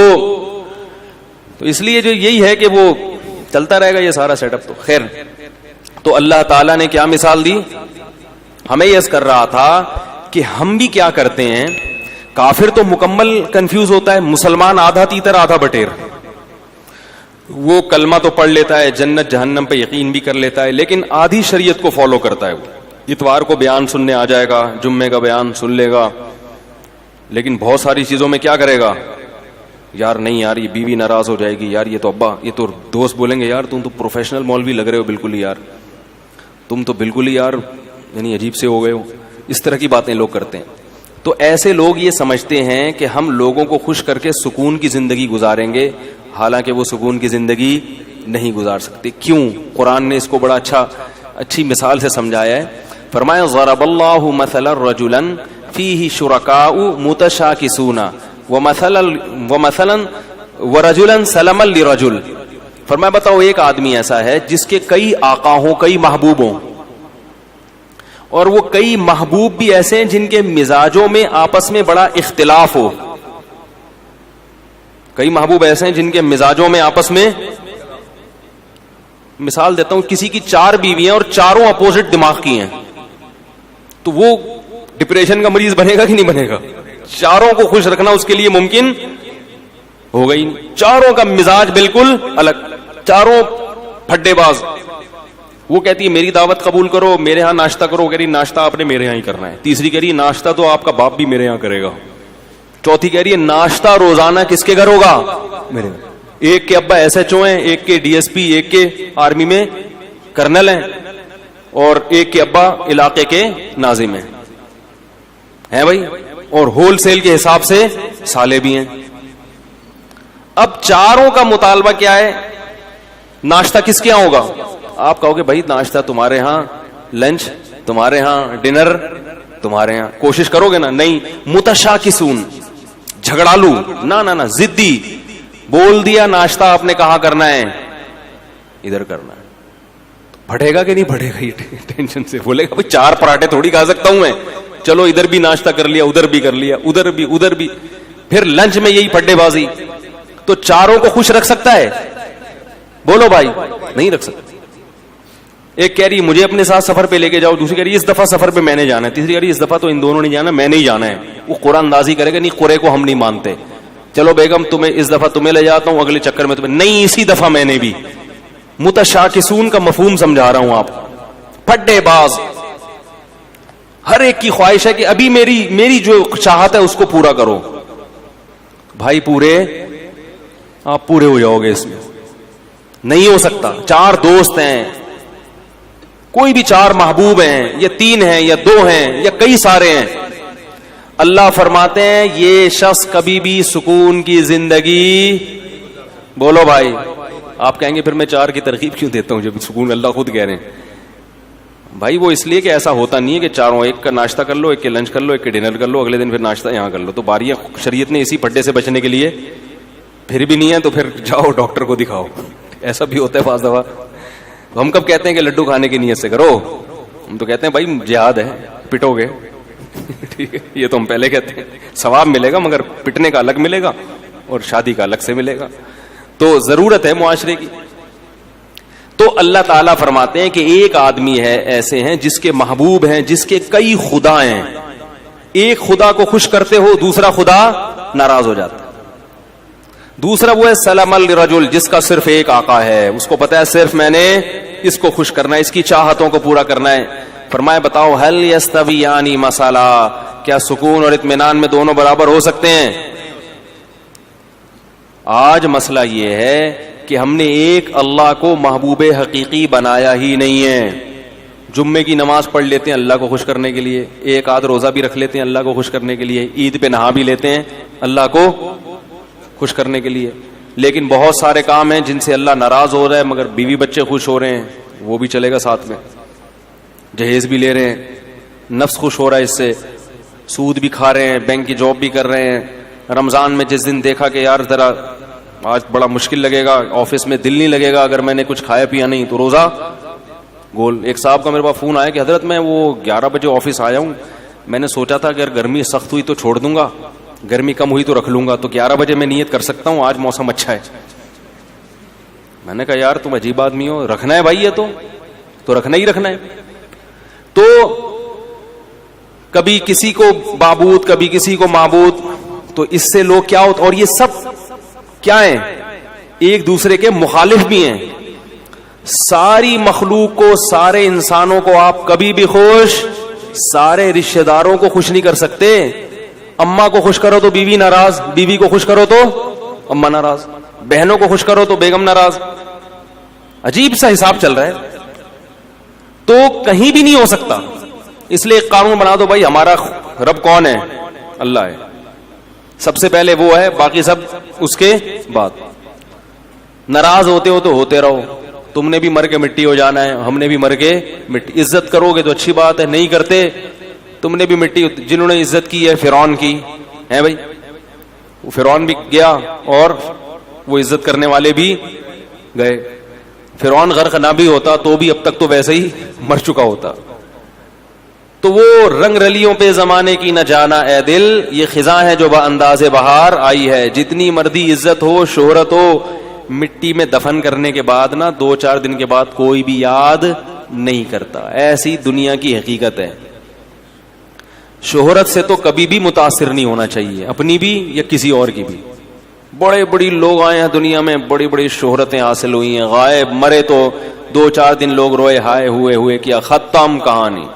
اس لیے جو یہی ہے کہ وہ چلتا رہے گا یہ سارا سیٹ اپ. تو خیر, تو اللہ تعالیٰ نے کیا مثال دی, ہمیں یس کر رہا تھا کہ ہم بھی کیا کرتے ہیں. کافر تو مکمل کنفیوز ہوتا ہے, مسلمان آدھا تیتر آدھا بٹیر. وہ کلمہ تو پڑھ لیتا ہے, جنت جہنم پہ یقین بھی کر لیتا ہے, لیکن آدھی شریعت کو فالو کرتا ہے. وہ اتوار کو بیان سننے آ جائے گا, جمعے کا بیان سن لے گا, لیکن بہت ساری چیزوں میں کیا کرے گا, یار نہیں یار یہ بیوی ناراض ہو جائے گی, یار یہ تو ابا, یہ تو دوست بولیں گے یار تم تو پروفیشنل مولوی لگ رہے ہو بالکل ہی, یار تم تو بالکل ہی یار یعنی عجیب سے ہو گئے ہو. اس طرح کی باتیں لوگ کرتے ہیں. تو ایسے لوگ یہ سمجھتے ہیں کہ ہم لوگوں کو خوش کر کے سکون کی زندگی گزاریں گے, حالانکہ وہ سکون کی زندگی نہیں گزار سکتے. کیوں؟ قرآن نے اس کو بڑا اچھی مثال سے سمجھایا ہے. فرمایا ضرب اللہ مثلا رجلا فیہ شرکاء متشاکسون ومثلا ورجلا سلما لرجل. فرمایا بتاؤ ایک آدمی ایسا ہے جس کے کئی آقا ہوں, کئی محبوب ہوں, اور وہ کئی محبوب بھی ایسے ہیں جن کے مزاجوں میں آپس میں بڑا اختلاف ہو. کئی محبوب ایسے ہیں جن کے مزاجوں میں آپس میں, مثال دیتا ہوں, کسی کی 4 بیویاں اور چاروں اپوزٹ دماغ کی ہیں, تو وہ ڈپریشن کا مریض بنے گا کہ نہیں بنے گا؟ چاروں کو خوش رکھنا اس کے لیے ممکن ہوگا ہی نہیں. چاروں کا مزاج بالکل الگ, چاروں پھڈے باز. وہ کہتی ہے میری دعوت قبول کرو, میرے ہاں ناشتہ کرو. کہہ رہی ناشتہ آپ نے میرے ہاں ہی کرنا ہے. تیسری کہہ رہی ناشتہ تو آپ کا باپ بھی میرے ہاں کرے گا. چوتھی کہہ رہی ہے ناشتہ روزانہ کس کے گھر ہوگا؟ میرے گھر. ایک کے ابا ایس ایچ او ہیں, ایک کے ڈی ایس پی, ایک کے آرمی میں کرنل ہیں, اور ایک کے ابا علاقے کے ناظم ہیں بھائی, اور ہول سیل کے حساب سے سالے بھی ہیں. اب چاروں کا مطالبہ کیا ہے؟ ناشتہ کس کے یہاں ہوگا؟ آپ کہو گے بھائی ناشتہ تمہارے ہاں, لنچ تمہارے ہاں, ڈنر تمہارے ہاں. کوشش کرو گے نا؟ نہیں. متشاکسون, جھگڑالو, نہ ضدی. بول دیا ناشتہ آپ نے کہاں کرنا ہے؟ ادھر کرنا ہے. پھٹے گا کہ نہیں پھٹے گا؟ یہ ٹینشن سے بولے گا بھائی 4 پراٹھے تھوڑی کھا سکتا ہوں میں, چلو ادھر بھی ناشتہ کر لیا, ادھر بھی کر لیا, ادھر بھی. پھر لنچ میں یہی پھڈے بازی. تو چاروں کو خوش رکھ سکتا ہے؟ بولو بھائی, نہیں رکھ سکتا. ایک کہہ رہی مجھے اپنے ساتھ سفر پہ لے کے جاؤ, دوسری کہہ رہی اس دفعہ سفر پہ میں نے جانا ہے, تیسری کہہ رہی اس دفعہ تو ان دونوں نہیں جانا, میں نہیں جانا ہے. وہ قرآن اندازی کرے گا نہیں, قرے کو ہم نہیں مانتے, چلو بیگم تمہیں اس دفعہ تمہیں لے جاتا ہوں, اگلے چکر میں تمہیں نہیں, اسی دفعہ میں نے بھی. متشاکسون کا مفہوم سمجھا رہا ہوں آپ. پھڈے باز, ہر ایک کی خواہش ہے کہ ابھی میری جو چاہت ہے اس کو پورا کرو. بھائی پورے آپ پورے ہو جاؤ گے, اس میں نہیں ہو سکتا. 4 دوست ہیں, کوئی بھی 4 محبوب ہیں, یا 3 ہیں, یا 2 ہیں, یا کئی سارے ہیں. اللہ فرماتے ہیں یہ شخص کبھی بھی سکون کی زندگی, بولو بھائی. آپ کہیں گے پھر میں 4 کی ترغیب کیوں دیتا ہوں جب سکون اللہ خود کہہ رہے ہیں. بھائی وہ اس لیے کہ ایسا ہوتا نہیں ہے کہ چاروں, ایک کا ناشتہ کر لو, ایک کے لنچ کر لو, ایک کے ڈنر کر لو, اگلے دن پھر ناشتہ یہاں کر لو. تو باریاں شریعت نے اسی پھڈے سے بچنے کے لیے, پھر بھی نہیں ہے تو پھر جاؤ ڈاکٹر کو دکھاؤ. ایسا بھی ہوتا ہے بعض دفعہ. ہم کب کہتے ہیں کہ لڈو کھانے کی نیت سے کرو؟ ہم تو کہتے ہیں بھائی جہاد ہے, پٹو گے. ٹھیک ہے, یہ تو ہم پہلے کہتے ہیں. ثواب ملے گا مگر پٹنے کا الگ ملے گا اور شادی کا الگ سے ملے گا. تو ضرورت ہے معاشرے کی. تو اللہ تعالیٰ فرماتے ہیں کہ ایک آدمی ہے ایسے ہیں جس کے محبوب ہیں, جس کے کئی خدا ہیں. ایک خدا کو خوش کرتے ہو, دوسرا خدا ناراض ہو جاتا ہے. دوسرا وہ ہے سلام الرجل, جس کا صرف ایک آقا ہے, اس کو پتا ہے صرف میں نے اس کو خوش کرنا ہے, اس کی چاہتوں کو پورا کرنا ہے. فرمایا بتاؤ هل يستويان مثلا, کیا سکون اور اطمینان میں دونوں برابر ہو سکتے ہیں؟ آج مسئلہ یہ ہے کہ ہم نے ایک اللہ کو محبوب حقیقی بنایا ہی نہیں ہے. جمعے کی نماز پڑھ لیتے ہیں اللہ کو خوش کرنے کے لیے, ایک آدھ روزہ بھی رکھ لیتے ہیں اللہ کو خوش کرنے کے لیے, عید پہ نہا بھی لیتے ہیں اللہ کو خوش کرنے کے لیے. لیکن بہت سارے کام ہیں جن سے اللہ ناراض ہو رہا ہے مگر بیوی بچے خوش ہو رہے ہیں, وہ بھی چلے گا ساتھ میں. جہیز بھی لے رہے ہیں, نفس خوش ہو رہا ہے اس سے, سود بھی کھا رہے ہیں, بینک کی جاب بھی کر رہے ہیں. رمضان میں جس دن دیکھا کہ یار ذرا آج بڑا مشکل لگے گا, آفس میں دل نہیں لگے گا اگر میں نے کچھ کھایا پیا نہیں, تو روزہ گول. ایک صاحب کا میرے پاس فون آیا کہ حضرت میں وہ 11 بجے آفس آیا ہوں, میں نے سوچا تھا اگر گرمی سخت ہوئی تو چھوڑ دوں گا, گرمی کم ہوئی تو رکھ لوں گا, تو 11 بجے میں نیت کر سکتا ہوں, آج موسم اچھا ہے. میں نے کہا یار تم عجیب آدمی ہو, رکھنا ہے بھائی, یہ تو رکھنا ہی رکھنا ہے. تو کبھی کسی کو معبود, کبھی کسی کو معبود, تو اس سے لوگ کیا ہوتا, اور یہ سب کیا ہیں, ایک دوسرے کے مخالف بھی ہیں. ساری مخلوق کو, سارے انسانوں کو آپ کبھی بھی خوش, سارے رشتہ داروں کو خوش نہیں کر سکتے. اماں کو خوش کرو تو بیوی ناراض, بیوی کو خوش کرو تو اماں ناراض, بہنوں کو خوش کرو تو بیگم ناراض. عجیب سا حساب چل رہا ہے. تو کہیں بھی نہیں ہو سکتا. اس لیے ایک قانون بنا دو بھائی, ہمارا رب کون ہے؟ اللہ ہے, سب سے پہلے وہ ہے, باقی سب اس کے بعد. ناراض ہوتے ہو تو ہوتے رہو, تم نے بھی مر کے مٹی ہو جانا ہے, ہم نے بھی مر کے مٹی. عزت کرو گے تو اچھی بات ہے, نہیں کرتے تم نے بھی مٹی. جنہوں نے عزت کی ہے فرعون کی ہے بھائی, وہ فرعون بھی گیا اور وہ عزت کرنے والے بھی گئے. فرعون غرق نہ بھی ہوتا تو بھی اب تک تو ویسے ہی مر چکا ہوتا. تو وہ رنگ رلیوں پہ زمانے کی نہ جانا اے دل, یہ خزاں ہے جو با انداز بہار آئی ہے. جتنی مردی عزت ہو, شہرت ہو, مٹی میں دفن کرنے کے بعد نا 2-4 دن کے بعد کوئی بھی یاد نہیں کرتا. ایسی دنیا کی حقیقت ہے. شہرت سے تو کبھی بھی متاثر نہیں ہونا چاہیے، اپنی بھی یا کسی اور کی بھی. بڑے بڑی لوگ آئے ہیں دنیا میں، بڑی بڑی شہرتیں حاصل ہوئی ہیں، غائب مرے تو 2-4 دن لوگ روئے ہائے ہوئے کیا، ختم کہانی.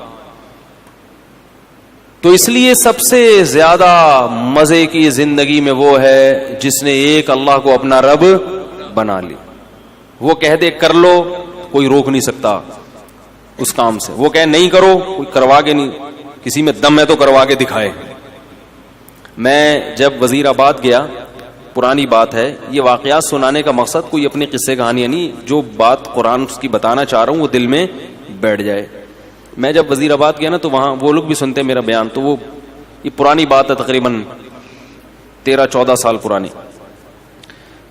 تو اس لیے سب سے زیادہ مزے کی زندگی میں وہ ہے جس نے ایک اللہ کو اپنا رب بنا لی. وہ کہہ دے کر لو، کوئی روک نہیں سکتا اس کام سے. وہ کہے نہیں کرو، کوئی کروا کے نہیں، کسی میں دم ہے تو کروا کے دکھائے. میں جب وزیر آباد گیا، پرانی بات ہے، یہ واقعات سنانے کا مقصد کوئی اپنی قصے کہانیاں نہیں، جو بات قرآن کی بتانا چاہ رہا ہوں وہ دل میں بیٹھ جائے. میں جب وزیر آباد گیا نا تو وہاں وہ لوگ بھی سنتے میرا بیان، تو وہ یہ پرانی بات ہے، تقریباً 13-14 سال پرانی.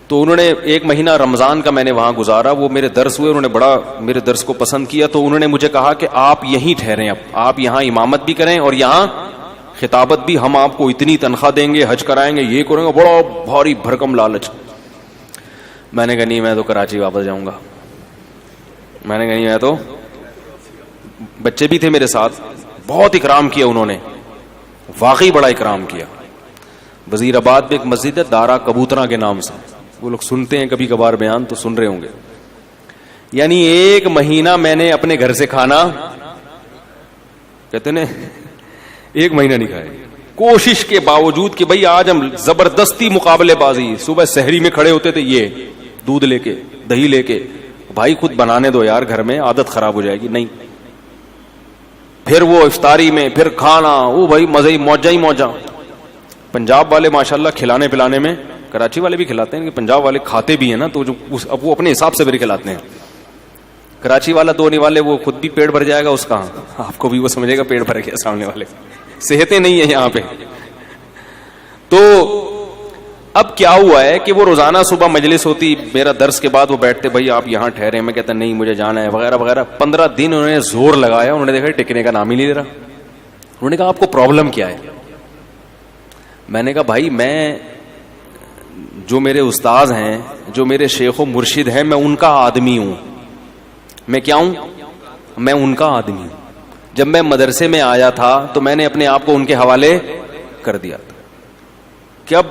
تو انہوں نے 1 مہینہ رمضان کا میں نے وہاں گزارا، وہ میرے درس ہوئے، انہوں نے بڑا میرے درس کو پسند کیا. تو انہوں نے مجھے کہا کہ آپ یہیں ٹھہریں، اب آپ یہاں امامت بھی کریں اور یہاں خطابت بھی، ہم آپ کو اتنی تنخواہ دیں گے، حج کرائیں گے، یہ کریں گے. بڑا بھاری بھرکم لالچ. میں نے کہا نہیں، میں تو کراچی واپس جاؤں گا. میں نے کہا نہیں، میں تو، بچے بھی تھے میرے ساتھ، بہت اکرام کیا انہوں نے، واقعی بڑا اکرام کیا. وزیر آباد میں ایک مسجد ہے دارا کبوترا کے نام سے، وہ لوگ سنتے ہیں کبھی کبھار بیان تو سن رہے ہوں گے. یعنی 1 مہینہ میں نے اپنے گھر سے کھانا، کہتے ہیں 1 مہینہ نہیں کھائے، کوشش کے باوجود کہ بھئی آج ہم زبردستی مقابلے بازی. صبح سحری میں کھڑے ہوتے تھے، یہ دودھ لے کے، دہی لے کے، بھائی خود بنانے دو یار گھر میں، عادت خراب ہو جائے گی. نہیں، پھر وہ افطاری میں پھر کھانا، وہ بھائی مزے ہی موجہ. پنجاب والے ماشاءاللہ کھلانے پلانے میں، کراچی والے بھی کھلاتے ہیں کہ پنجاب والے کھاتے بھی ہیں نا، تو جو اب وہ اپنے حساب سے بھی کھلاتے ہیں. کراچی والا دھونے والے وہ خود بھی پیٹ بھر جائے گا اس کا، آپ کو بھی وہ سمجھے گا پیٹ بھر گیا، سامنے والے صحتیں نہیں ہیں یہاں پہ. تو اب کیا ہوا ہے کہ وہ روزانہ صبح مجلس ہوتی، میرا درس کے بعد وہ بیٹھتے، بھائی آپ یہاں ٹھہرے، میں کہتا نہیں مجھے جانا ہے وغیرہ وغیرہ. 15 دن انہوں نے زور لگایا، انہوں نے دیکھا ٹکنے کا نام ہی نہیں لے رہا. انہوں نے کہا آپ کو پرابلم کیا ہے؟ میں نے کہا بھائی میں، جو میرے استاذ ہیں، جو میرے شیخ و مرشد ہیں، میں ان کا آدمی ہوں. میں کیا ہوں؟ میں ان کا آدمی ہوں. جب میں مدرسے میں آیا تھا تو میں نے اپنے آپ کو ان کے حوالے کر دیا تھا کہ اب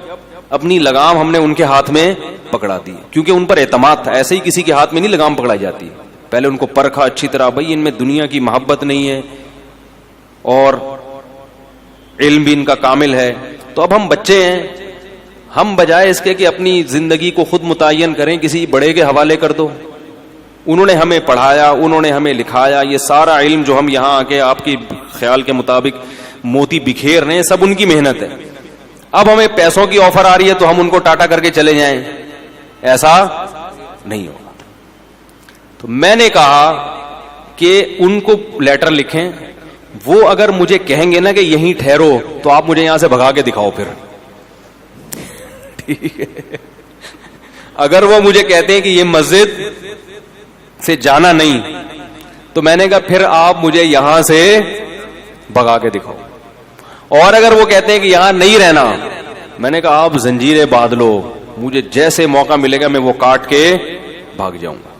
اپنی لگام ہم نے ان کے ہاتھ میں پکڑا دی، کیونکہ ان پر اعتماد تھا. ایسے ہی کسی کے ہاتھ میں نہیں لگام پکڑائی جاتی، پہلے ان کو پرکھا اچھی طرح، بھائی ان میں دنیا کی محبت نہیں ہے اور علم بھی ان کا کامل ہے. تو اب ہم بچے ہیں، ہم بجائے اس کے کہ اپنی زندگی کو خود متعین کریں، کسی بڑے کے حوالے کر دو. انہوں نے ہمیں پڑھایا، انہوں نے ہمیں لکھایا، یہ سارا علم جو ہم یہاں آ کے آپ کی خیال کے مطابق موتی بکھیر رہے ہیں، سب ان کی محنت ہے. اب ہمیں پیسوں کی آفر آ رہی ہے تو ہم ان کو ٹاٹا کر کے چلے جائیں، ایسا نہیں ہوگا. تو میں نے کہا کہ ان کو لیٹر لکھیں، وہ اگر مجھے کہیں گے نا کہ یہیں ٹھہرو تو آپ مجھے یہاں سے بھگا کے دکھاؤ پھر، ٹھیک ہے؟ اگر وہ مجھے کہتے ہیں کہ یہ مسجد سے جانا نہیں، تو میں نے کہا پھر آپ مجھے یہاں سے بھگا کے دکھاؤ. اور اگر وہ کہتے ہیں کہ یہاں نہیں رہنا، میں نے کہا آپ زنجیریں باندھ لو، مجھے جیسے موقع ملے گا میں وہ کاٹ کے بھاگ جاؤں گا.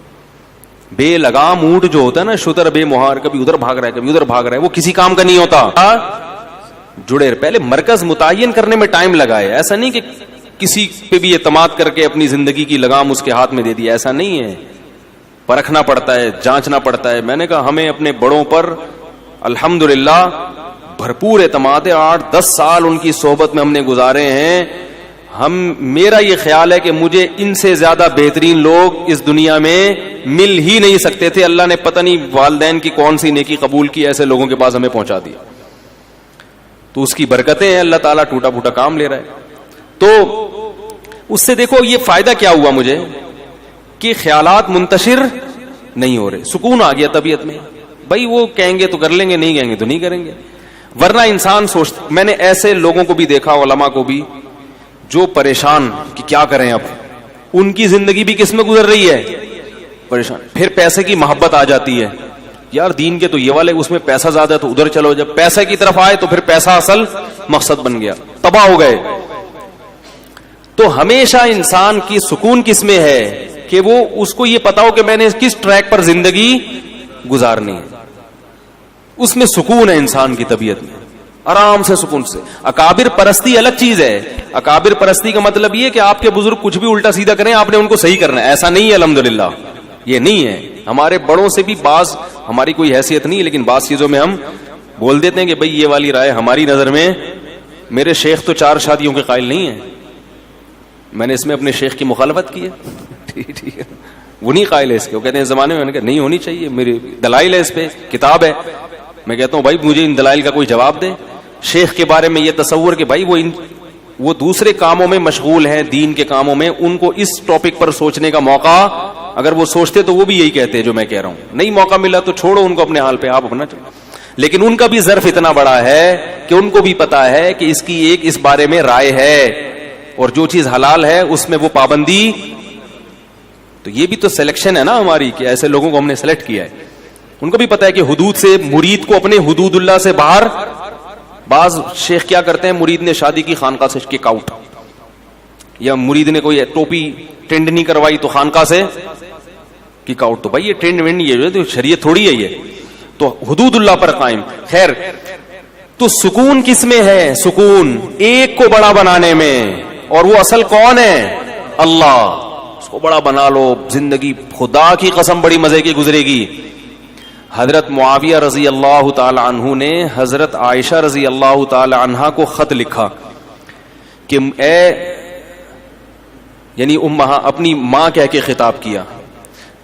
بے لگام اونٹ جو ہوتا ہے نا، شتر بے مہار، کبھی ادھر بھاگ رہا ہے کبھی ادھر بھاگ رہا ہے، وہ کسی کام کا نہیں ہوتا. جڑے پہلے مرکز متعین کرنے میں ٹائم لگا ہے، ایسا نہیں کہ کسی پہ بھی اعتماد کر کے اپنی زندگی کی لگام اس کے ہاتھ میں دے دی، ایسا نہیں ہے. پرکھنا پڑتا ہے، جانچنا پڑتا ہے. میں نے کہا ہمیں اپنے بڑوں پر الحمدللہ بھرپور اعتماد ہے، 8-10 سال ان کی صحبت میں ہم نے گزارے ہیں. میرا یہ خیال ہے کہ مجھے ان سے زیادہ بہترین لوگ اس دنیا میں مل ہی نہیں سکتے تھے. اللہ نے پتہ نہیں والدین کی کون سی نیکی قبول کی، ایسے لوگوں کے پاس ہمیں پہنچا دیا. تو اس کی برکتیں ہیں، اللہ تعالیٰ ٹوٹا پھوٹا کام لے رہا ہے. تو اس سے دیکھو یہ فائدہ کیا ہوا مجھے کہ خیالات منتشر نہیں ہو رہے، سکون آ گیا طبیعت میں. بھائی وہ کہیں گے تو کر لیں گے، نہیں کہیں گے تو نہیں کریں گے. ورنہ انسان سوچتا، میں نے ایسے لوگوں کو بھی دیکھا، علماء کو بھی، جو پریشان کہ کیا کریں، اب ان کی زندگی بھی کس میں گزر رہی ہے، پریشان. پھر پیسے کی محبت آ جاتی ہے، یار دین کے تو یہ والے اس میں پیسہ زیادہ ہے تو ادھر چلو. جب پیسے کی طرف آئے تو پھر پیسہ اصل مقصد بن گیا، تباہ ہو گئے. تو ہمیشہ انسان کی سکون کس میں ہے کہ وہ اس کو یہ پتا ہو کہ میں نے کس ٹریک پر زندگی گزارنی ہے. اس میں سکون ہے انسان کی طبیعت میں. آرام سے سکون سے. اکابر پرستی الگ چیز ہے. اکابر پرستی کا مطلب یہ کہ آپ کے بزرگ کچھ بھی الٹا سیدھا کریں آپ نے ان کو صحیح کرنا ہے. ایسا نہیں ہے الحمدللہ, یہ نہیں ہے. ہمارے بڑوں سے بھی بعض, ہماری کوئی حیثیت نہیں ہے لیکن بعض چیزوں میں ہم بول دیتے ہیں کہ بھئی یہ والی رائے ہماری نظر میں, میرے شیخ تو 4 شادیوں کے قائل نہیں ہیں, میں نے اس میں اپنے شیخ کی مخالفت کی ہے. ٹھیک ہے, وہ نہیں قائل ہے اس کے. وہ کہتے ہیں زمانے میں, نہیں ہونی چاہیے, میری دلائل ہے, اس پہ کتاب ہے. میں کہتا ہوں بھائی مجھے ان دلائل کا کوئی جواب دے. شیخ کے بارے میں یہ تصور کہ بھائی وہ دوسرے کاموں میں مشغول ہیں, دین کے کاموں میں, ان کو اس ٹاپک پر سوچنے کا موقع, اگر وہ سوچتے تو وہ بھی یہی کہتے جو میں کہہ رہا ہوں. نہیں موقع ملا تو چھوڑو ان کو اپنے حال پہ, آپ اپنا چلو. لیکن ان کا بھی ظرف اتنا بڑا ہے کہ ان کو بھی پتا ہے کہ اس کی ایک اس بارے میں رائے ہے, اور جو چیز حلال ہے اس میں وہ پابندی. تو یہ بھی تو سلیکشن ہے نا ہماری, کہ ایسے لوگوں کو ہم نے سلیکٹ کیا ہے. ان کو بھی پتا ہے کہ حدود سے, مرید کو اپنے حدود اللہ سے باہر. بعض شیخ کیا کرتے ہیں, مرید نے شادی کی خانقاہ سے کک آؤٹ, یا مرید نے کوئی ٹوپی ٹرینڈ نہیں کروائی تو خانقاہ سے کک آؤٹ. تو بھائی یہ ٹرینڈ وینڈ یہ جو شریعت تھوڑی ہے, یہ تو حدود اللہ پر قائم. خیر, تو سکون کس میں ہے؟ سکون ایک کو بڑا بنانے میں, اور وہ اصل کون ہے؟ اللہ. اس کو بڑا بنا لو, زندگی خدا کی قسم بڑی مزے کی گزرے گی. حضرت معاویہ رضی اللہ تعالی عنہ نے حضرت عائشہ رضی اللہ تعالی عنہا کو خط لکھا کہ اے, یعنی اپنی ماں کہہ کے خطاب کیا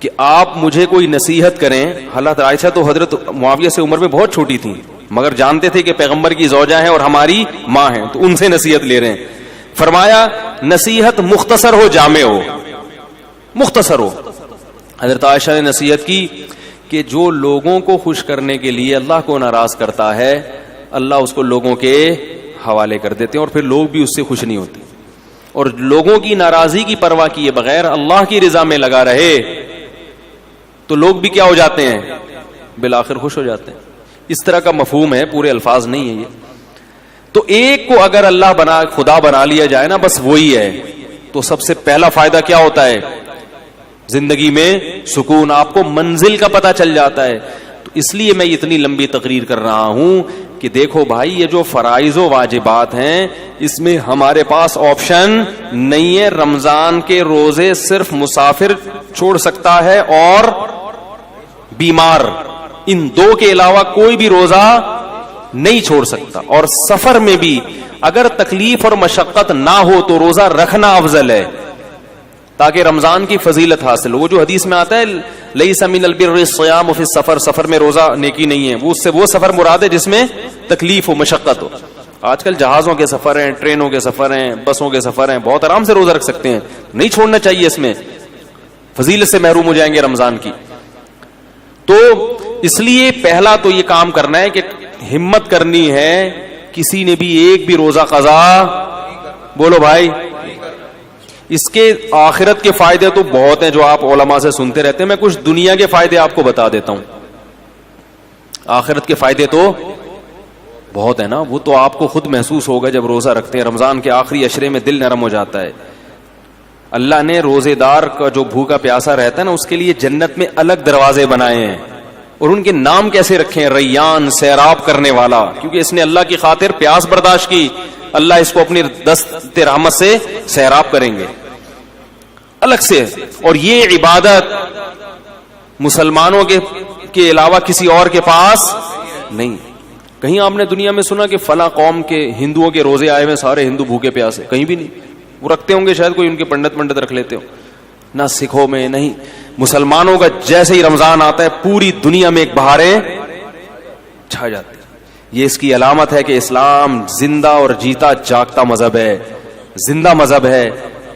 کہ آپ مجھے کوئی نصیحت کریں. حضرت عائشہ تو حضرت معاویہ سے عمر میں بہت چھوٹی تھیں, مگر جانتے تھے کہ پیغمبر کی زوجہ ہیں اور ہماری ماں ہیں, تو ان سے نصیحت لے رہے ہیں. فرمایا نصیحت مختصر ہو, جامع ہو, مختصر ہو. حضرت عائشہ نے نصیحت کی کہ جو لوگوں کو خوش کرنے کے لیے اللہ کو ناراض کرتا ہے, اللہ اس کو لوگوں کے حوالے کر دیتے ہیں, اور پھر لوگ بھی اس سے خوش نہیں ہوتے. اور لوگوں کی ناراضی کی پرواہ کیے بغیر اللہ کی رضا میں لگا رہے تو لوگ بھی کیا ہو جاتے ہیں, بالآخر خوش ہو جاتے ہیں. اس طرح کا مفہوم ہے, پورے الفاظ نہیں ہے یہ. تو ایک کو اگر اللہ بنا, خدا بنا لیا جائے نا, بس وہی ہے, تو سب سے پہلا فائدہ کیا ہوتا ہے زندگی میں؟ سکون. آپ کو منزل کا پتہ چل جاتا ہے. تو اس لیے میں اتنی لمبی تقریر کر رہا ہوں کہ دیکھو بھائی, یہ جو فرائض و واجبات ہیں اس میں ہمارے پاس آپشن نہیں ہے. رمضان کے روزے صرف مسافر چھوڑ سکتا ہے اور بیمار, ان 2 کے علاوہ کوئی بھی روزہ نہیں چھوڑ سکتا. اور سفر میں بھی اگر تکلیف اور مشقت نہ ہو تو روزہ رکھنا افضل ہے تاکہ رمضان کی فضیلت حاصل ہو. وہ جو حدیث میں آتا ہے لیس من البر الصیام فی السفر, سفر میں روزہ نیکی نہیں ہے, وہ اس سے وہ سفر مراد ہے جس میں تکلیف ہو, مشقت ہو. آج کل جہازوں کے سفر ہیں, ٹرینوں کے سفر ہیں, بسوں کے سفر ہیں, بہت آرام سے روزہ رکھ سکتے ہیں, نہیں چھوڑنا چاہیے, اس میں فضیلت سے محروم ہو جائیں گے رمضان کی. تو اس لیے پہلا تو یہ کام کرنا ہے کہ ہمت کرنی ہے, کسی نے بھی ایک بھی روزہ قضا, بولو بھائی. اس کے آخرت کے فائدے تو بہت ہیں جو آپ علماء سے سنتے رہتے ہیں, میں کچھ دنیا کے فائدے آپ کو بتا دیتا ہوں. آخرت کے فائدے تو بہت ہیں نا, وہ تو آپ کو خود محسوس ہوگا جب روزہ رکھتے ہیں. رمضان کے آخری عشرے میں دل نرم ہو جاتا ہے. اللہ نے روزے دار کا جو بھوکا پیاسا رہتا ہے نا, اس کے لیے جنت میں الگ دروازے بنائے ہیں, اور ان کے نام کیسے رکھے ہیں؟ ریان, سیراب کرنے والا, کیونکہ اس نے اللہ کی خاطر پیاس برداشت کی. اللہ اس کو اپنی دست رحمت سے سیراب کریں گے الگ سے. اور یہ عبادت مسلمانوں کے علاوہ کسی اور کے پاس نہیں. کہیں آپ نے دنیا میں سنا کہ فلاں قوم کے ہندوؤں کے روزے آئے ہوئے, سارے ہندو بھوکے پیاسے؟ کہیں بھی نہیں. وہ رکھتے ہوں گے شاید, کوئی ان کے پنڈت رکھ لیتے ہو, نہ سکھوں میں نہیں. مسلمانوں کا جیسے ہی رمضان آتا ہے پوری دنیا میں ایک بہاریں چھا جاتی. یہ اس کی علامت ہے کہ اسلام زندہ اور جیتا جاگتا مذہب ہے, زندہ مذہب ہے,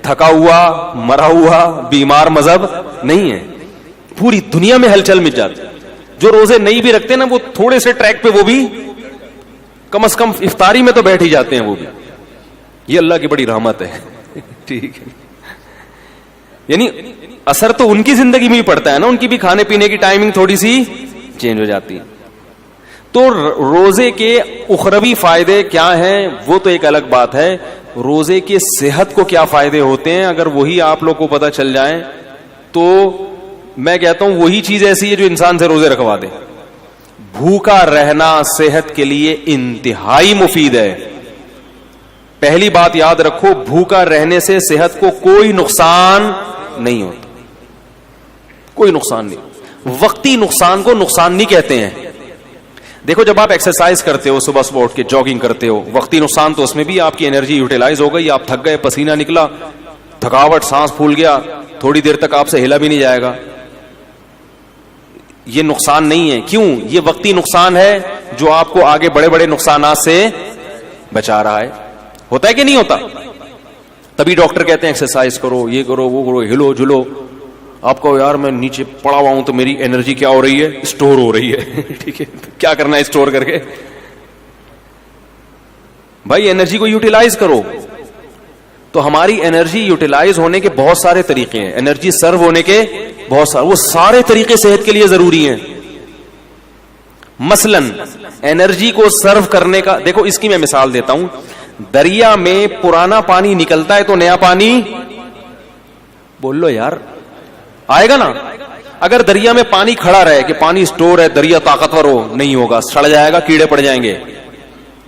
تھکا ہوا مرا ہوا بیمار مذہب نہیں ہے. پوری دنیا میں ہلچل مچ جاتی. جو روزے نہیں بھی رکھتے نا, وہ تھوڑے سے ٹریک پہ وہ بھی کم از کم افطاری میں تو بیٹھ ہی جاتے ہیں وہ بھی. یہ اللہ کی بڑی رحمت ہے. ٹھیک ہے, یعنی اثر تو ان کی زندگی میں ہی پڑتا ہے نا, ان کی بھی کھانے پینے کی ٹائمنگ تھوڑی سی چینج ہو جاتی ہے. تو روزے کے اخروی فائدے کیا ہیں وہ تو ایک الگ بات ہے. روزے کے صحت کو کیا فائدے ہوتے ہیں اگر وہی آپ لوگ کو پتہ چل جائیں تو میں کہتا ہوں وہی چیز ایسی ہے جو انسان سے روزے رکھوا دے. بھوکا رہنا صحت کے لیے انتہائی مفید ہے. پہلی بات یاد رکھو, بھوکا رہنے سے صحت کو کوئی نقصان نہیں ہوتا, کوئی نقصان نہیں. وقتی نقصان کو نقصان نہیں کہتے ہیں. دیکھو جب آپ ایکسرسائز کرتے ہو, صبح صبح اٹھ کے جاگنگ کرتے ہو, وقتی نقصان تو اس میں بھی آپ کی انرجی یوٹیلائز ہو گئی, آپ تھک گئے, پسینہ نکلا, تھکاوٹ, سانس پھول گیا, تھوڑی دیر تک آپ سے ہلا بھی نہیں جائے گا. یہ نقصان نہیں ہے. کیوں؟ یہ وقتی نقصان ہے جو آپ کو آگے بڑے بڑے نقصانات سے بچا رہا ہے. ہوتا ہے کہ نہیں ہوتا؟ تبھی ڈاکٹر کہتے ہیں ایکسرسائز کرو, یہ کرو, وہ کرو, ہلو جلو. آپ کو یار میں نیچے پڑا ہوا ہوں تو میری انرجی کیا ہو رہی ہے؟ اسٹور ہو رہی ہے. ٹھیک ہے, کیا کرنا ہے اسٹور کر کے؟ بھائی انرجی کو یوٹیلائز کرو. تو ہماری انرجی یوٹیلائز ہونے کے بہت سارے طریقے ہیں, انرجی سرو ہونے کے بہت سارے, وہ سارے طریقے صحت کے لیے ضروری ہیں. مثلا انرجی کو سرو کرنے کا, دیکھو اس کی میں مثال دیتا ہوں. دریا میں پرانا پانی نکلتا ہے تو نیا پانی, بول لو یار, آئے گا نا. اگر دریا میں پانی کھڑا رہے کہ پانی اسٹور ہے, دریا طاقتور ہو, نہیں ہوگا, سڑ جائے گا, کیڑے پڑ جائیں گے.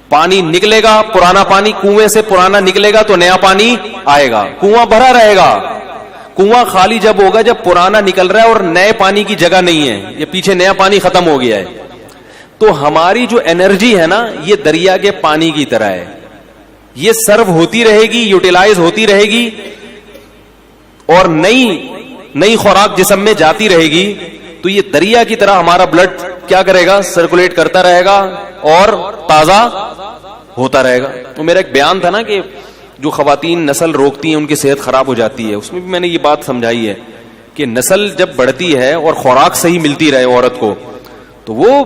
پانی نکلے گا, پرانا پانی کنویں سے پرانا نکلے گا تو نیا پانی آئے گا. کنواں بھرا رہے گا. کنواں خالی جب ہوگا جب پرانا نکل رہا ہے اور نئے پانی کی جگہ نہیں ہے, یہ پیچھے نیا پانی ختم ہو گیا ہے. تو ہماری جو انرجی ہے نا, یہ دریا کے پانی کی طرح ہے. یہ سرو ہوتی رہے گی, یوٹیلائز ہوتی رہے گی, اور نئی خوراک جسم میں جاتی رہے گی. تو یہ دریا کی طرح ہمارا بلڈ کیا کرے گا؟ سرکولیٹ کرتا رہے گا اور تازہ ہوتا رہے گا. تو میرا ایک بیان تھا نا کہ جو خواتین نسل روکتی ہیں ان کی صحت خراب ہو جاتی ہے, اس میں بھی میں نے یہ بات سمجھائی ہے کہ نسل جب بڑھتی ہے اور خوراک صحیح ملتی رہے عورت کو, تو وہ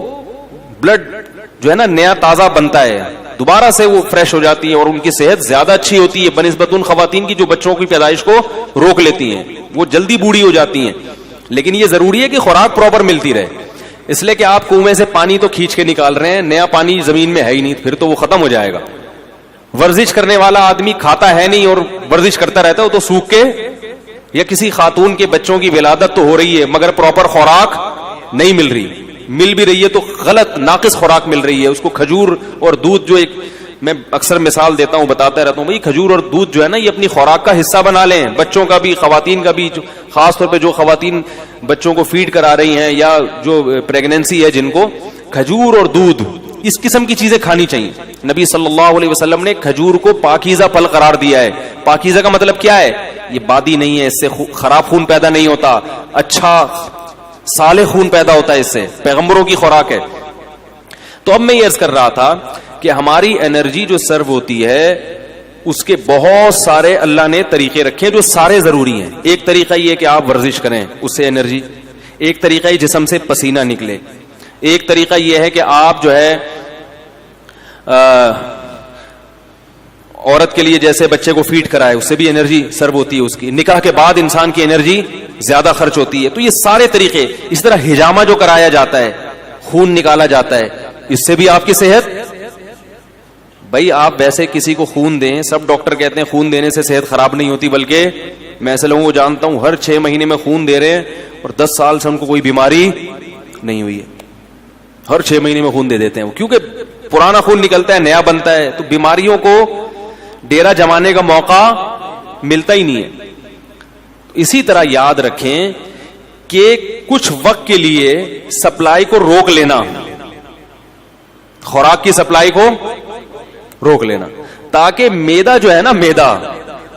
بلڈ جو ہے نا نیا تازہ بنتا ہے, دوبارہ سے وہ فریش ہو جاتی ہے اور ان کی صحت زیادہ اچھی ہوتی ہے بنسبت ان خواتین کی جو بچوں کی پیدائش کو روک لیتی ہیں. وہ جلدی بوڑھی ہو جاتی ہیں. لیکن یہ ضروری ہے کہ خوراک پراپر ملتی رہے. اس لیے کہ آپ کنویں سے پانی تو کھینچ کے نکال رہے ہیں, نیا پانی زمین میں ہے ہی نہیں, پھر تو وہ ختم ہو جائے گا. ورزش کرنے والا آدمی کھاتا ہے نہیں اور ورزش کرتا رہتا ہے, وہ تو سوکھ کے, یا کسی خاتون کے بچوں کی ولادت تو ہو رہی ہے مگر پراپر خوراک نہیں مل رہی, مل بھی رہی ہے تو غلط ناقص خوراک مل رہی ہے. اس کو کھجور اور دودھ, جو ایک میں اکثر مثال دیتا ہوں, بتاتا رہتا ہوں, بھائی کھجور اور دودھ جو ہے نا یہ اپنی خوراک کا حصہ بنا لیں, بچوں کا بھی, خواتین کا بھی. خاص طور پہ جو خواتین بچوں کو فیڈ کرا رہی ہیں یا جو پریگنینسی ہے جن کو, کھجور اور دودھ اس قسم کی چیزیں کھانی چاہیے. نبی صلی اللہ علیہ وسلم نے کھجور کو پاکیزہ پھل قرار دیا ہے. پاکیزہ کا مطلب کیا ہے؟ یہ بادی نہیں ہے, اس سے خراب خون پیدا نہیں ہوتا, اچھا صالح خون پیدا ہوتا ہے, اس سے پیغمبروں کی خوراک ہے. تو اب میں یہ عرض کر رہا تھا کہ ہماری انرجی جو سرو ہوتی ہے اس کے بہت سارے اللہ نے طریقے رکھے جو سارے ضروری ہیں. ایک طریقہ یہ کہ آپ ورزش کریں, اس سے انرجی. ایک طریقہ یہ جسم سے پسینہ نکلے. ایک طریقہ یہ ہے کہ آپ جو ہے عورت کے لیے جیسے بچے کو فیڈ کرائے, اس سے بھی انرجی سرو ہوتی ہے. اس کی نکاح کے بعد انسان کی انرجی زیادہ خرچ ہوتی ہے. تو یہ سارے طریقے. اس طرح ہجامہ جو کرایا جاتا ہے, خون نکالا جاتا ہے, اس سے بھی آپ کی صحت. بھائی آپ ویسے کسی کو خون دیں, سب ڈاکٹر کہتے ہیں خون دینے سے صحت خراب نہیں ہوتی, بلکہ میں ایسے لوگوں کو جانتا ہوں ہر 6 مہینے میں خون دے رہے ہیں اور 10 سال سے ان کو کوئی بیماری نہیں ہوئی ہے. ہر 6 مہینے میں خون دے دیتے ہیں, کیونکہ پرانا خون نکلتا ہے, نیا بنتا ہے, تو بیماریوں کو ڈیرا جمانے کا موقع ملتا ہی نہیں ہے. اسی طرح یاد رکھیں کہ کچھ وقت کے لیے سپلائی کو روک لینا, خوراک کی سپلائی کو روک لینا, تاکہ میدا جو ہے نا, میدا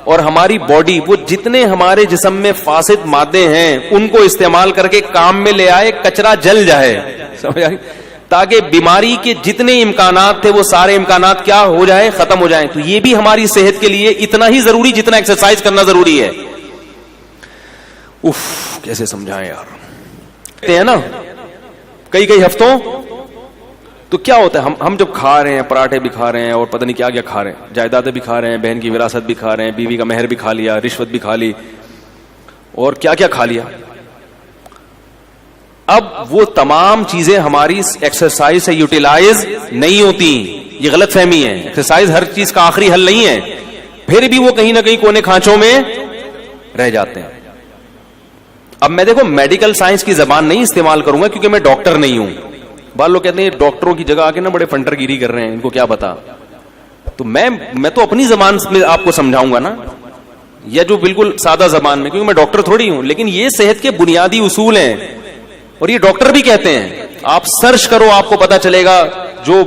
اور ہماری باڈی, وہ جتنے ہمارے جسم میں فاسد مادے ہیں ان کو استعمال کر کے کام میں لے آئے, کچرا جل جائے, سمجھ آئی, تاکہ بیماری کے جتنے امکانات تھے وہ سارے امکانات کیا ہو جائیں, ختم ہو جائیں. تو یہ بھی ہماری صحت کے لیے اتنا ہی ضروری جتنا ایکسرسائز کرنا ضروری ہے. کیسے سمجھائیں یار, نا کئی ہفتوں. تو کیا ہوتا ہے, ہم جب کھا رہے ہیں, پراٹھے بھی کھا رہے ہیں اور پتہ نہیں کیا کیا کھا رہے ہیں, جائیدادیں بھی کھا رہے ہیں, بہن کی وراثت بھی کھا رہے ہیں, بیوی کا مہر بھی کھا لیا, رشوت بھی کھا لی, اور کیا کیا کھا لیا. اب وہ تمام چیزیں ہماری ایکسرسائز سے یوٹیلائز نہیں ہوتی. یہ غلط فہمی ہے. ایکسرسائز ہر چیز کا آخری حل نہیں ہے, پھر بھی وہ کہیں نہ کہیں کونے کھانچوں میں رہ جاتے ہیں. اب میں دیکھو میڈیکل سائنس کی زبان نہیں استعمال کروں گا کیونکہ میں ڈاکٹر نہیں ہوں, بعض لوگ کہتے ہیں ڈاکٹروں کی جگہ آ کے نا بڑے فنٹر گیری کر رہے ہیں, ان کو کیا پتا. تو میں تو اپنی زبان میں آپ کو سمجھاؤں گا نا, یا جو بالکل سادہ زبان میں, کیونکہ میں ڈاکٹر تھوڑی ہوں, لیکن یہ صحت کے بنیادی اصول ہیں اور یہ ڈاکٹر بھی کہتے ہیں. آپ سرچ کرو, آپ کو پتا چلے گا. جو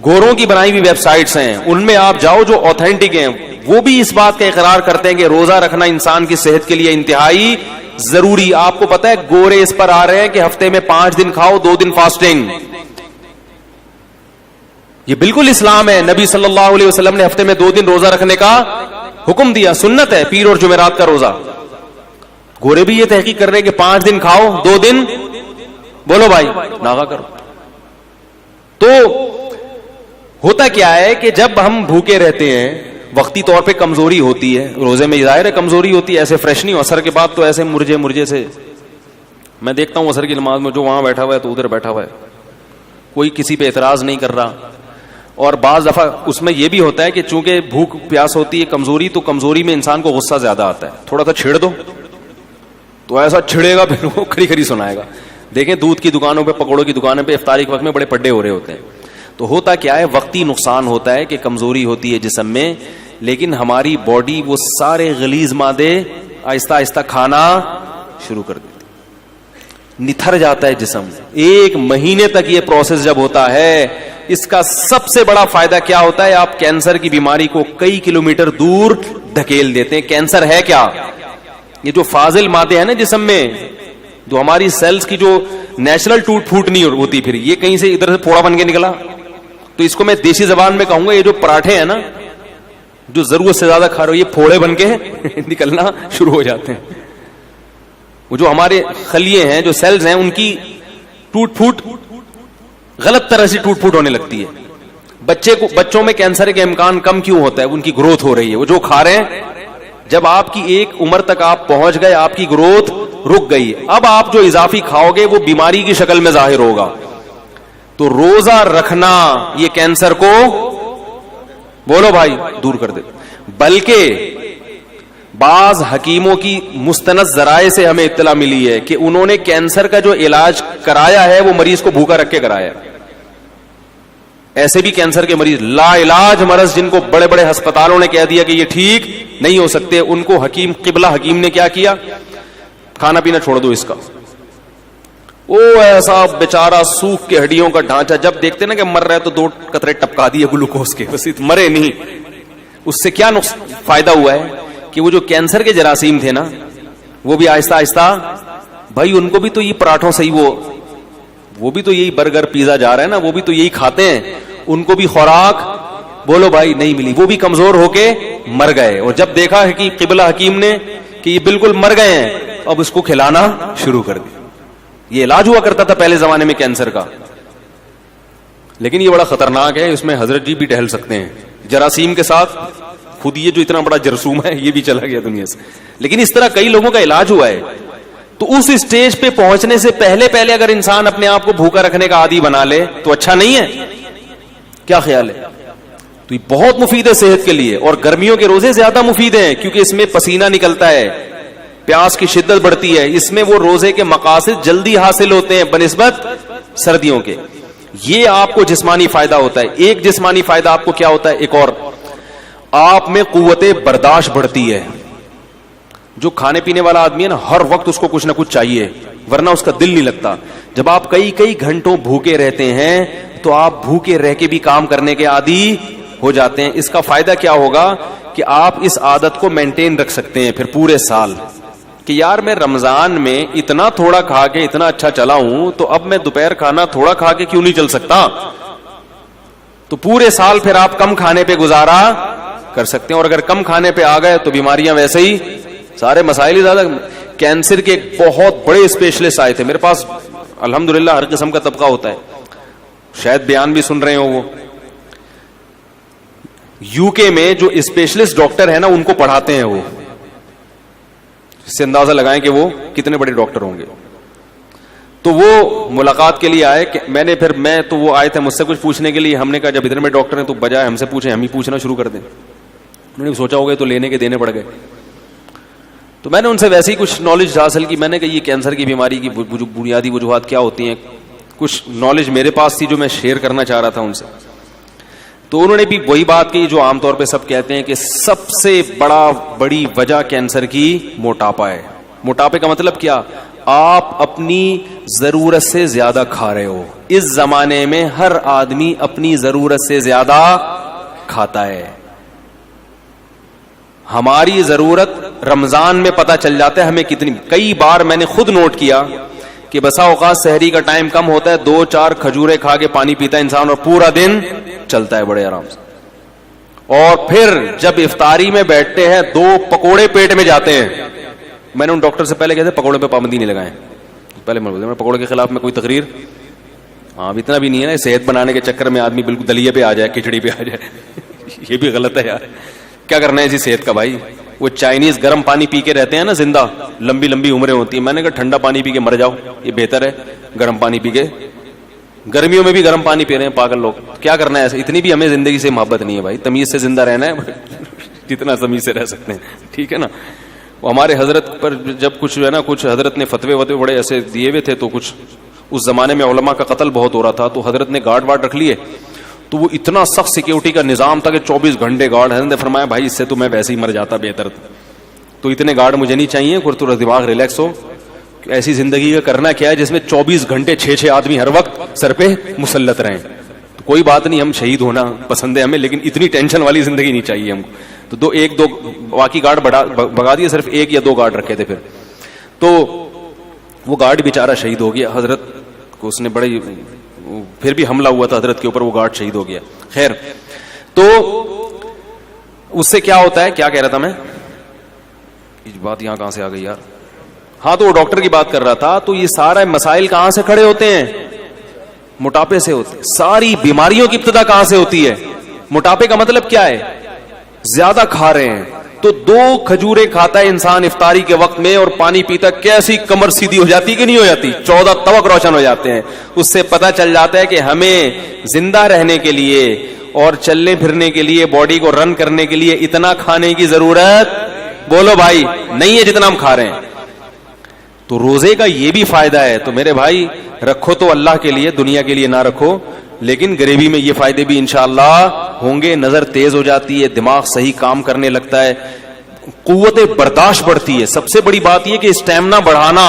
گوروں کی بنائی ہوئی ویب سائٹس ہیں ان میں آپ جاؤ جو اوتھینٹک ہیں, وہ بھی اس بات کا اقرار کرتے ہیں کہ روزہ رکھنا انسان کی صحت کے لیے انتہائی ضروری. آپ کو پتا ہے گورے اس پر آ رہے ہیں کہ ہفتے میں 5 دن کھاؤ, 2 دن فاسٹنگ. یہ بالکل اسلام ہے. نبی صلی اللہ علیہ وسلم نے ہفتے میں 2 دن روزہ رکھنے کا حکم دیا, سنت ہے پیر اور جمعرات کا روزہ. گورے بھی یہ تحقیق کر رہے ہیں کہ 5 دن کھاؤ, 2 دن بولو بھائی ناغا کرو. تو ہوتا کیا ہے کہ جب ہم بھوکے رہتے ہیں, وقتی طور پہ کمزوری ہوتی ہے, روزے میں ظاہر ہے کمزوری ہوتی ہے, ایسے فریش نہیں ہو. اثر کے بعد تو ایسے مرجے سے میں دیکھتا ہوں اثر کی نماز میں جو وہاں بیٹھا ہوا ہے تو ادھر بیٹھا ہوا ہے, کوئی کسی پہ اعتراض نہیں کر رہا. اور بعض دفعہ اس میں یہ بھی ہوتا ہے کہ چونکہ بھوک پیاس ہوتی ہے, کمزوری, تو کمزوری میں انسان کو غصہ زیادہ آتا ہے. تھوڑا سا چھڑ دو تو ایسا چھڑے گا پھر وہ کھری کھری سنائے گا. دیکھیں دودھ کی دکانوں پہ, پکوڑوں کی دکانوں پہ افطاری کے وقت میں بڑے پڈے ہو رہے ہوتے ہیں. تو ہوتا کیا ہے, وقتی نقصان ہوتا ہے کہ کمزوری ہوتی ہے جسم میں, لیکن ہماری باڈی وہ سارے غلیظ مادے آہستہ آہستہ کھانا شروع کر دیتی, نتھر جاتا ہے جسم. 1 مہینے تک یہ پروسیس جب ہوتا ہے, اس کا سب سے بڑا فائدہ کیا ہوتا ہے, آپ کینسر کی بیماری کو کئی کلومیٹر دور دھکیل دیتے ہیں. کینسر ہے کیا, یہ جو فاضل مادے ہیں نا جسم میں, جو ہماری سیلز کی جو نیچرل ٹوٹ پھوٹ نہیں ہوتی, پھر یہ کہیں سے ادھر سے پھوڑا بن کے نکلا. تو اس کو میں دیسی زبان میں کہوں گا, یہ جو پراٹھے ہیں نا جو ضرورت سے زیادہ کھا رہے ہو, یہ پھوڑے بن کے نکلنا شروع ہو جاتے ہیں. وہ جو ہمارے خلیے ہیں, جو سیلز ہیں, ان کی ٹوٹ پھوٹ غلط طرح سے ٹوٹ پھوٹ ہونے لگتی ہے. بچوں میں کینسر کے امکان کم کیوں ہوتا ہے, ان کی گروتھ ہو رہی ہے, وہ جو کھا رہے ہیں. جب آپ کی ایک عمر تک آپ پہنچ گئے, آپ کی گروتھ رک گئی, اب آپ جو اضافی کھاؤ گے وہ بیماری کی شکل میں ظاہر ہوگا. تو روزہ رکھنا یہ کینسر کو بولو بھائی دور کر دے. بلکہ بعض حکیموں کی مستند ذرائع سے ہمیں اطلاع ملی ہے کہ انہوں نے کینسر کا جو علاج کرایا ہے وہ مریض کو بھوکا رکھ کے کرایا. ایسے بھی کینسر کے مریض لا علاج مرض, جن کو بڑے بڑے ہسپتالوں نے کہہ دیا کہ یہ ٹھیک نہیں ہو سکتے, ان کو حکیم قبلہ حکیم نے کیا کیا, کھانا پینا چھوڑ دو اس کا. وہ ایسا بیچارہ سوکھ کے ہڈیوں کا ڈھانچہ, جب دیکھتے نا کہ مر رہا ہے تو 2 قطرے ٹپکا دیے گلوکوز کے, بس مرے نہیں. اس سے کیا فائدہ ہوا ہے کہ وہ جو کینسر کے جراثیم تھے نا, وہ بھی آہستہ آہستہ, بھائی ان کو بھی تو یہ پراٹھوں سے ہی وہ بھی تو یہی برگر پیزا جا رہا ہے نا, وہ بھی تو یہی کھاتے ہیں, ان کو بھی خوراک بولو بھائی نہیں ملی, وہ بھی کمزور ہو کے مر گئے. اور جب دیکھا ہے کہ قبلہ حکیم نے کہ یہ بالکل مر گئے ہیں, اب اس کو کھلانا شروع کر دیا. یہ علاج ہوا کرتا تھا پہلے زمانے میں کینسر کا, لیکن یہ بڑا خطرناک ہے, اس میں حضرت جی بھی ٹہل سکتے ہیں جراثیم کے ساتھ. خود یہ جو اتنا بڑا جرثوم ہے یہ بھی چلا گیا دنیا سے, لیکن اس طرح کئی لوگوں کا علاج ہوا ہے. تو اس اسٹیج پہ پہنچنے سے پہلے اگر انسان اپنے آپ کو بھوکا رکھنے کا عادی بنا لے تو اچھا نہیں ہے, کیا خیال ہے؟ تو یہ بہت مفید ہے صحت کے لیے, اور گرمیوں کے روزے زیادہ مفید ہیں کیونکہ اس میں پسینہ نکلتا ہے, پیاس کی شدت بڑھتی ہے, اس میں وہ روزے کے مقاصد جلدی حاصل ہوتے ہیں بنسبت سردیوں کے. یہ آپ کو جسمانی فائدہ ہوتا ہے. ایک جسمانی فائدہ آپ کو کیا ہوتا ہے, ایک اور, آپ میں قوت برداشت بڑھتی ہے. جو کھانے پینے والا آدمی ہے نا, ہر وقت اس کو کچھ نہ کچھ چاہیے, ورنہ اس کا دل نہیں لگتا. جب آپ کئی گھنٹوں بھوکے رہتے ہیں تو آپ بھوکے رہ کے بھی کام کرنے کے عادی ہو جاتے ہیں. اس کا فائدہ کیا ہوگا کہ آپ اس عادت کو مینٹین رکھ سکتے ہیں پھر پورے سال, کہ یار میں رمضان میں اتنا تھوڑا کھا کے اتنا اچھا چلا ہوں, تو اب میں دوپہر کھانا تھوڑا کھا کے کیوں نہیں چل سکتا. تو پورے سال پھر آپ کم کھانے پہ گزارا کر سکتے ہیں. اور اگر کم کھانے پہ آ گئے تو بیماریاں ویسے ہی, سارے مسائل ہی زیادہ. کینسر کے بہت بڑے اسپیشلسٹ آئے تھے میرے پاس, الحمدللہ ہر قسم کا طبقہ ہوتا ہے, شاید بیان بھی سن رہے ہو. وہ یو کے میں جو اسپیشلسٹ ڈاکٹر ہیں نا, ان کو پڑھاتے ہیں وہ, اس سے اندازہ لگائیں کہ وہ کتنے بڑے ڈاکٹر ہوں گے. تو وہ ملاقات کے لیے آئے, میں تو وہ آئے تھے مجھ سے کچھ پوچھنے کے لیے. ہم نے کہا جب اتنے بڑے ڈاکٹر ہیں تو بجائے ہم سے پوچھیں ہم ہی پوچھنا شروع کر دیں. انہوں نے سوچا ہوگا تو لینے کے دینے پڑ گئے. تو میں نے ان سے ویسے ہی کچھ نالج حاصل کی. میں نے کہا یہ کینسر کی بیماری کی بنیادی وجوہات کیا ہوتی ہیں, کچھ نالج میرے پاس تھی جو میں شیئر کرنا چاہ رہا تھا ان سے. تو انہوں نے بھی وہی بات کی جو عام طور پہ سب کہتے ہیں کہ سب سے بڑی وجہ کینسر کی موٹاپا ہے. موٹاپے کا مطلب کیا؟ آپ اپنی ضرورت سے زیادہ کھا رہے ہو. اس زمانے میں ہر آدمی اپنی ضرورت سے زیادہ کھاتا ہے. ہماری ضرورت رمضان میں پتہ چل جاتا ہے ہمیں کتنی. کئی بار میں نے خود نوٹ کیا کہ بسا اوقات سحری کا ٹائم کم ہوتا ہے, 2-4 کھجورے کھا کے پانی پیتا ہے انسان اور پورا دن چلتا ہے بڑے آرام سے. اور پھر جب افطاری میں بیٹھتے ہیں 2 پکوڑے پیٹ میں جاتے ہیں. میں نے ان ڈاکٹر سے پہلے کہتے پکوڑے پہ پابندی نہیں لگائیں. پہلے میں پکوڑے کے خلاف میں کوئی تقریر ہاں اتنا بھی نہیں ہے نا, صحت بنانے کے چکر میں آدمی بالکل دلیے پہ آ جائے, کھچڑی پہ آ جائے. یہ بھی غلط ہے یار. کیا کرنا ہے اسی صحت کا بھائی. وہ چائنیز گرم پانی پی کے رہتے ہیں نا زندہ, لمبی لمبی عمریں ہوتی ہیں. میں نے کہا ٹھنڈا پانی پی کے مر جاؤ, یہ بہتر ہے گرم پانی پی کے. گرمیوں میں بھی گرم پانی پی رہے ہیں پاگل لوگ. کیا کرنا ہے ایسے؟ اتنی بھی ہمیں زندگی سے محبت نہیں ہے بھائی. تمیز سے زندہ رہنا ہے جتنا تمیز سے رہ سکتے ہیں, ٹھیک ہے نا. وہ ہمارے حضرت پر جب کچھ ہے نا, کچھ حضرت نے فتوے بڑے ایسے دیے ہوئے تھے, تو کچھ اس زمانے میں علماء کا قتل بہت ہو رہا تھا, تو حضرت نے گارڈ رکھ لیے. تو وہ اتنا سخت سیکیورٹی کا نظام تھا کہ 24 گھنٹے گارڈ. حضرت نے فرمایا بھائی اس سے تو میں ویسے ہی مر جاتا بہتر, تو اتنے گارڈ مجھے نہیں چاہیے. تھوڑا دماغ ریلیکس ہو. ایسی زندگی کا کرنا کیا ہے جس میں 24 گھنٹے 6 آدمی ہر وقت سر پہ مسلط رہیں. تو کوئی بات نہیں, ہم شہید ہونا پسند ہے ہمیں, لیکن اتنی ٹینشن والی زندگی نہیں چاہیے ہم کو. تو 1-2 باقی گارڈ بگا دیے, صرف 1 یا 2 گارڈ رکھے تھے. پھر تو وہ گارڈ بیچارہ شہید ہو گیا. حضرت کو اس نے بڑے, پھر بھی حملہ ہوا تھا حضرت کے اوپر, وہ گارڈ شہید ہو گیا. خیر, تو اس سے کیا ہوتا ہے, کیا کہہ رہا تھا میں, بات یہاں کہاں سے آ گئی یار. ہاں, تو وہ ڈاکٹر کی بات کر رہا تھا. تو یہ سارے مسائل کہاں سے کھڑے ہوتے ہیں؟ موٹاپے سے ہوتے ہیں. ساری بیماریوں کی ابتدا کہاں سے ہوتی ہے؟ موٹاپے کا مطلب کیا ہے؟ زیادہ کھا رہے ہیں. تو 2 کھجورے کھاتا ہے انسان افطاری کے وقت میں اور پانی پیتا, کیسی کمر سیدھی ہو جاتی کہ نہیں ہو جاتی, 14 توق روشن ہو جاتے ہیں. اس سے پتہ چل جاتا ہے کہ ہمیں زندہ رہنے کے لیے اور چلنے پھرنے کے لیے, باڈی کو رن کرنے کے لیے اتنا کھانے کی ضرورت, بولو بھائی, نہیں ہے جتنا ہم کھا رہے ہیں. تو روزے کا یہ بھی فائدہ ہے. تو میرے بھائی رکھو تو اللہ کے لیے, دنیا کے لیے نہ رکھو, لیکن غریبی میں یہ فائدے بھی انشاءاللہ ہوں گے. نظر تیز ہو جاتی ہے, دماغ صحیح کام کرنے لگتا ہے, قوت برداشت بڑھتی ہے. سب سے بڑی بات یہ کہ اسٹیمنا بڑھانا,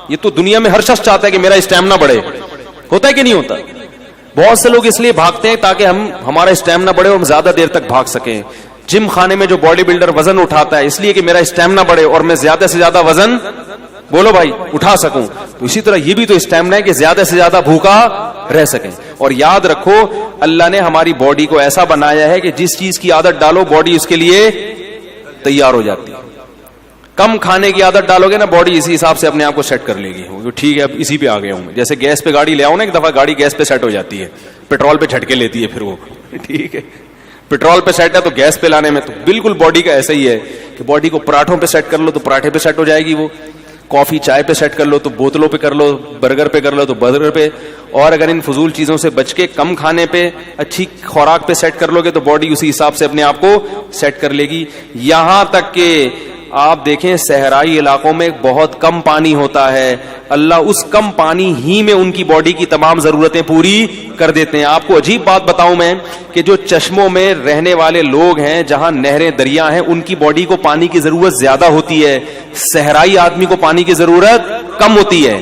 یہ تو دنیا میں ہر شخص چاہتا ہے کہ میرا اسٹیمنا بڑھے. ہوتا ہے کہ نہیں ہوتا؟ بہت سے لوگ اس لیے بھاگتے ہیں تاکہ ہمارا اسٹیمنا بڑھے اور ہم زیادہ دیر تک بھاگ سکیں. جم خانے میں جو باڈی بلڈر وزن اٹھاتا ہے اس لیے کہ میرا اسٹیمنا بڑھے اور میں زیادہ سے زیادہ وزن, بولو بھائی, اٹھا سکوں. تو اسی طرح یہ بھی تو اسٹیمنا ہے کہ زیادہ سے زیادہ بھوکا رہ سکیں. اور یاد رکھو اللہ نے ہماری باڈی کو ایسا بنایا ہے کہ جس چیز کی عادت ڈالو باڈی اس کے لیے تیار ہو جاتی ہے. کم کھانے کی عادت ڈالو گے نا, باڈی اسی حساب سے اپنے آپ کو سیٹ کر لے گی. ٹھیک ہے اب اسی پہ آ گیا ہوں. جیسے گیس پہ گاڑی لے آؤ نا, ایک دفعہ گاڑی گیس پہ سیٹ ہو جاتی ہے, پیٹرول پہ جھٹکے لیتی ہے پھر وہ, ٹھیک ہے. پیٹرول پہ سیٹ ہے تو گیس پہ لانے میں تو بالکل باڈی کا ایسا ہی ہے کہ باڈی کو پراٹھوں پہ سیٹ کر لو تو پراٹھے پہ سیٹ ہو جائے گی, وہ کافی چائے پہ سیٹ کر لو تو بوتلوں پہ کر لو, برگر پہ کر لو تو برگر پہ. اور اگر ان فضول چیزوں سے بچ کے کم کھانے پہ, اچھی خوراک پہ سیٹ کر لو گے تو باڈی اسی حساب سے اپنے آپ کو سیٹ کر لے گی. یہاں تک کہ آپ دیکھیں صحرائی علاقوں میں بہت کم پانی ہوتا ہے, اللہ اس کم پانی ہی میں ان کی باڈی کی تمام ضرورتیں پوری کر دیتے ہیں. آپ کو عجیب بات بتاؤں میں کہ جو چشموں میں رہنے والے لوگ ہیں, جہاں نہریں دریا ہیں, ان کی باڈی کو پانی کی ضرورت زیادہ ہوتی ہے, صحرائی آدمی کو پانی کی ضرورت کم ہوتی ہے,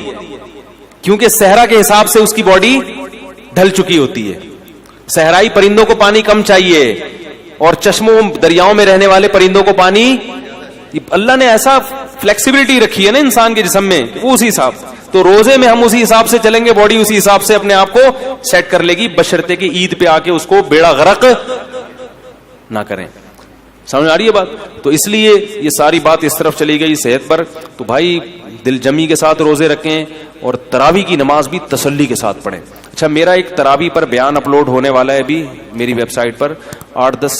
کیونکہ صحرا کے حساب سے اس کی باڈی ڈھل چکی ہوتی ہے. صحرائی پرندوں کو پانی کم چاہیے اور چشموں دریاؤں میں رہنے والے پرندوں کو پانی, اللہ نے ایسا فلیکسیبلٹی رکھی ہے نا انسان کے جسم میں, وہ اسی حساب. تو روزے میں ہم اسی حساب سے چلیں گے, باڈی اسی حساب سے اپنے آپ کو سیٹ کر لے گی, بشرطے کہ عید پہ آ کے اس کو بیڑا غرق نہ کریں. سمجھ آ رہی ہے بات؟ تو اس لیے یہ ساری بات اس طرف چلی گئی صحت پر. تو بھائی دل جمی کے ساتھ روزے رکھیں اور تراویح کی نماز بھی تسلی کے ساتھ پڑھیں. اچھا, میرا ایک تراویح پر بیان اپلوڈ ہونے والا ہے ابھی میری ویب سائٹ پر, 8-10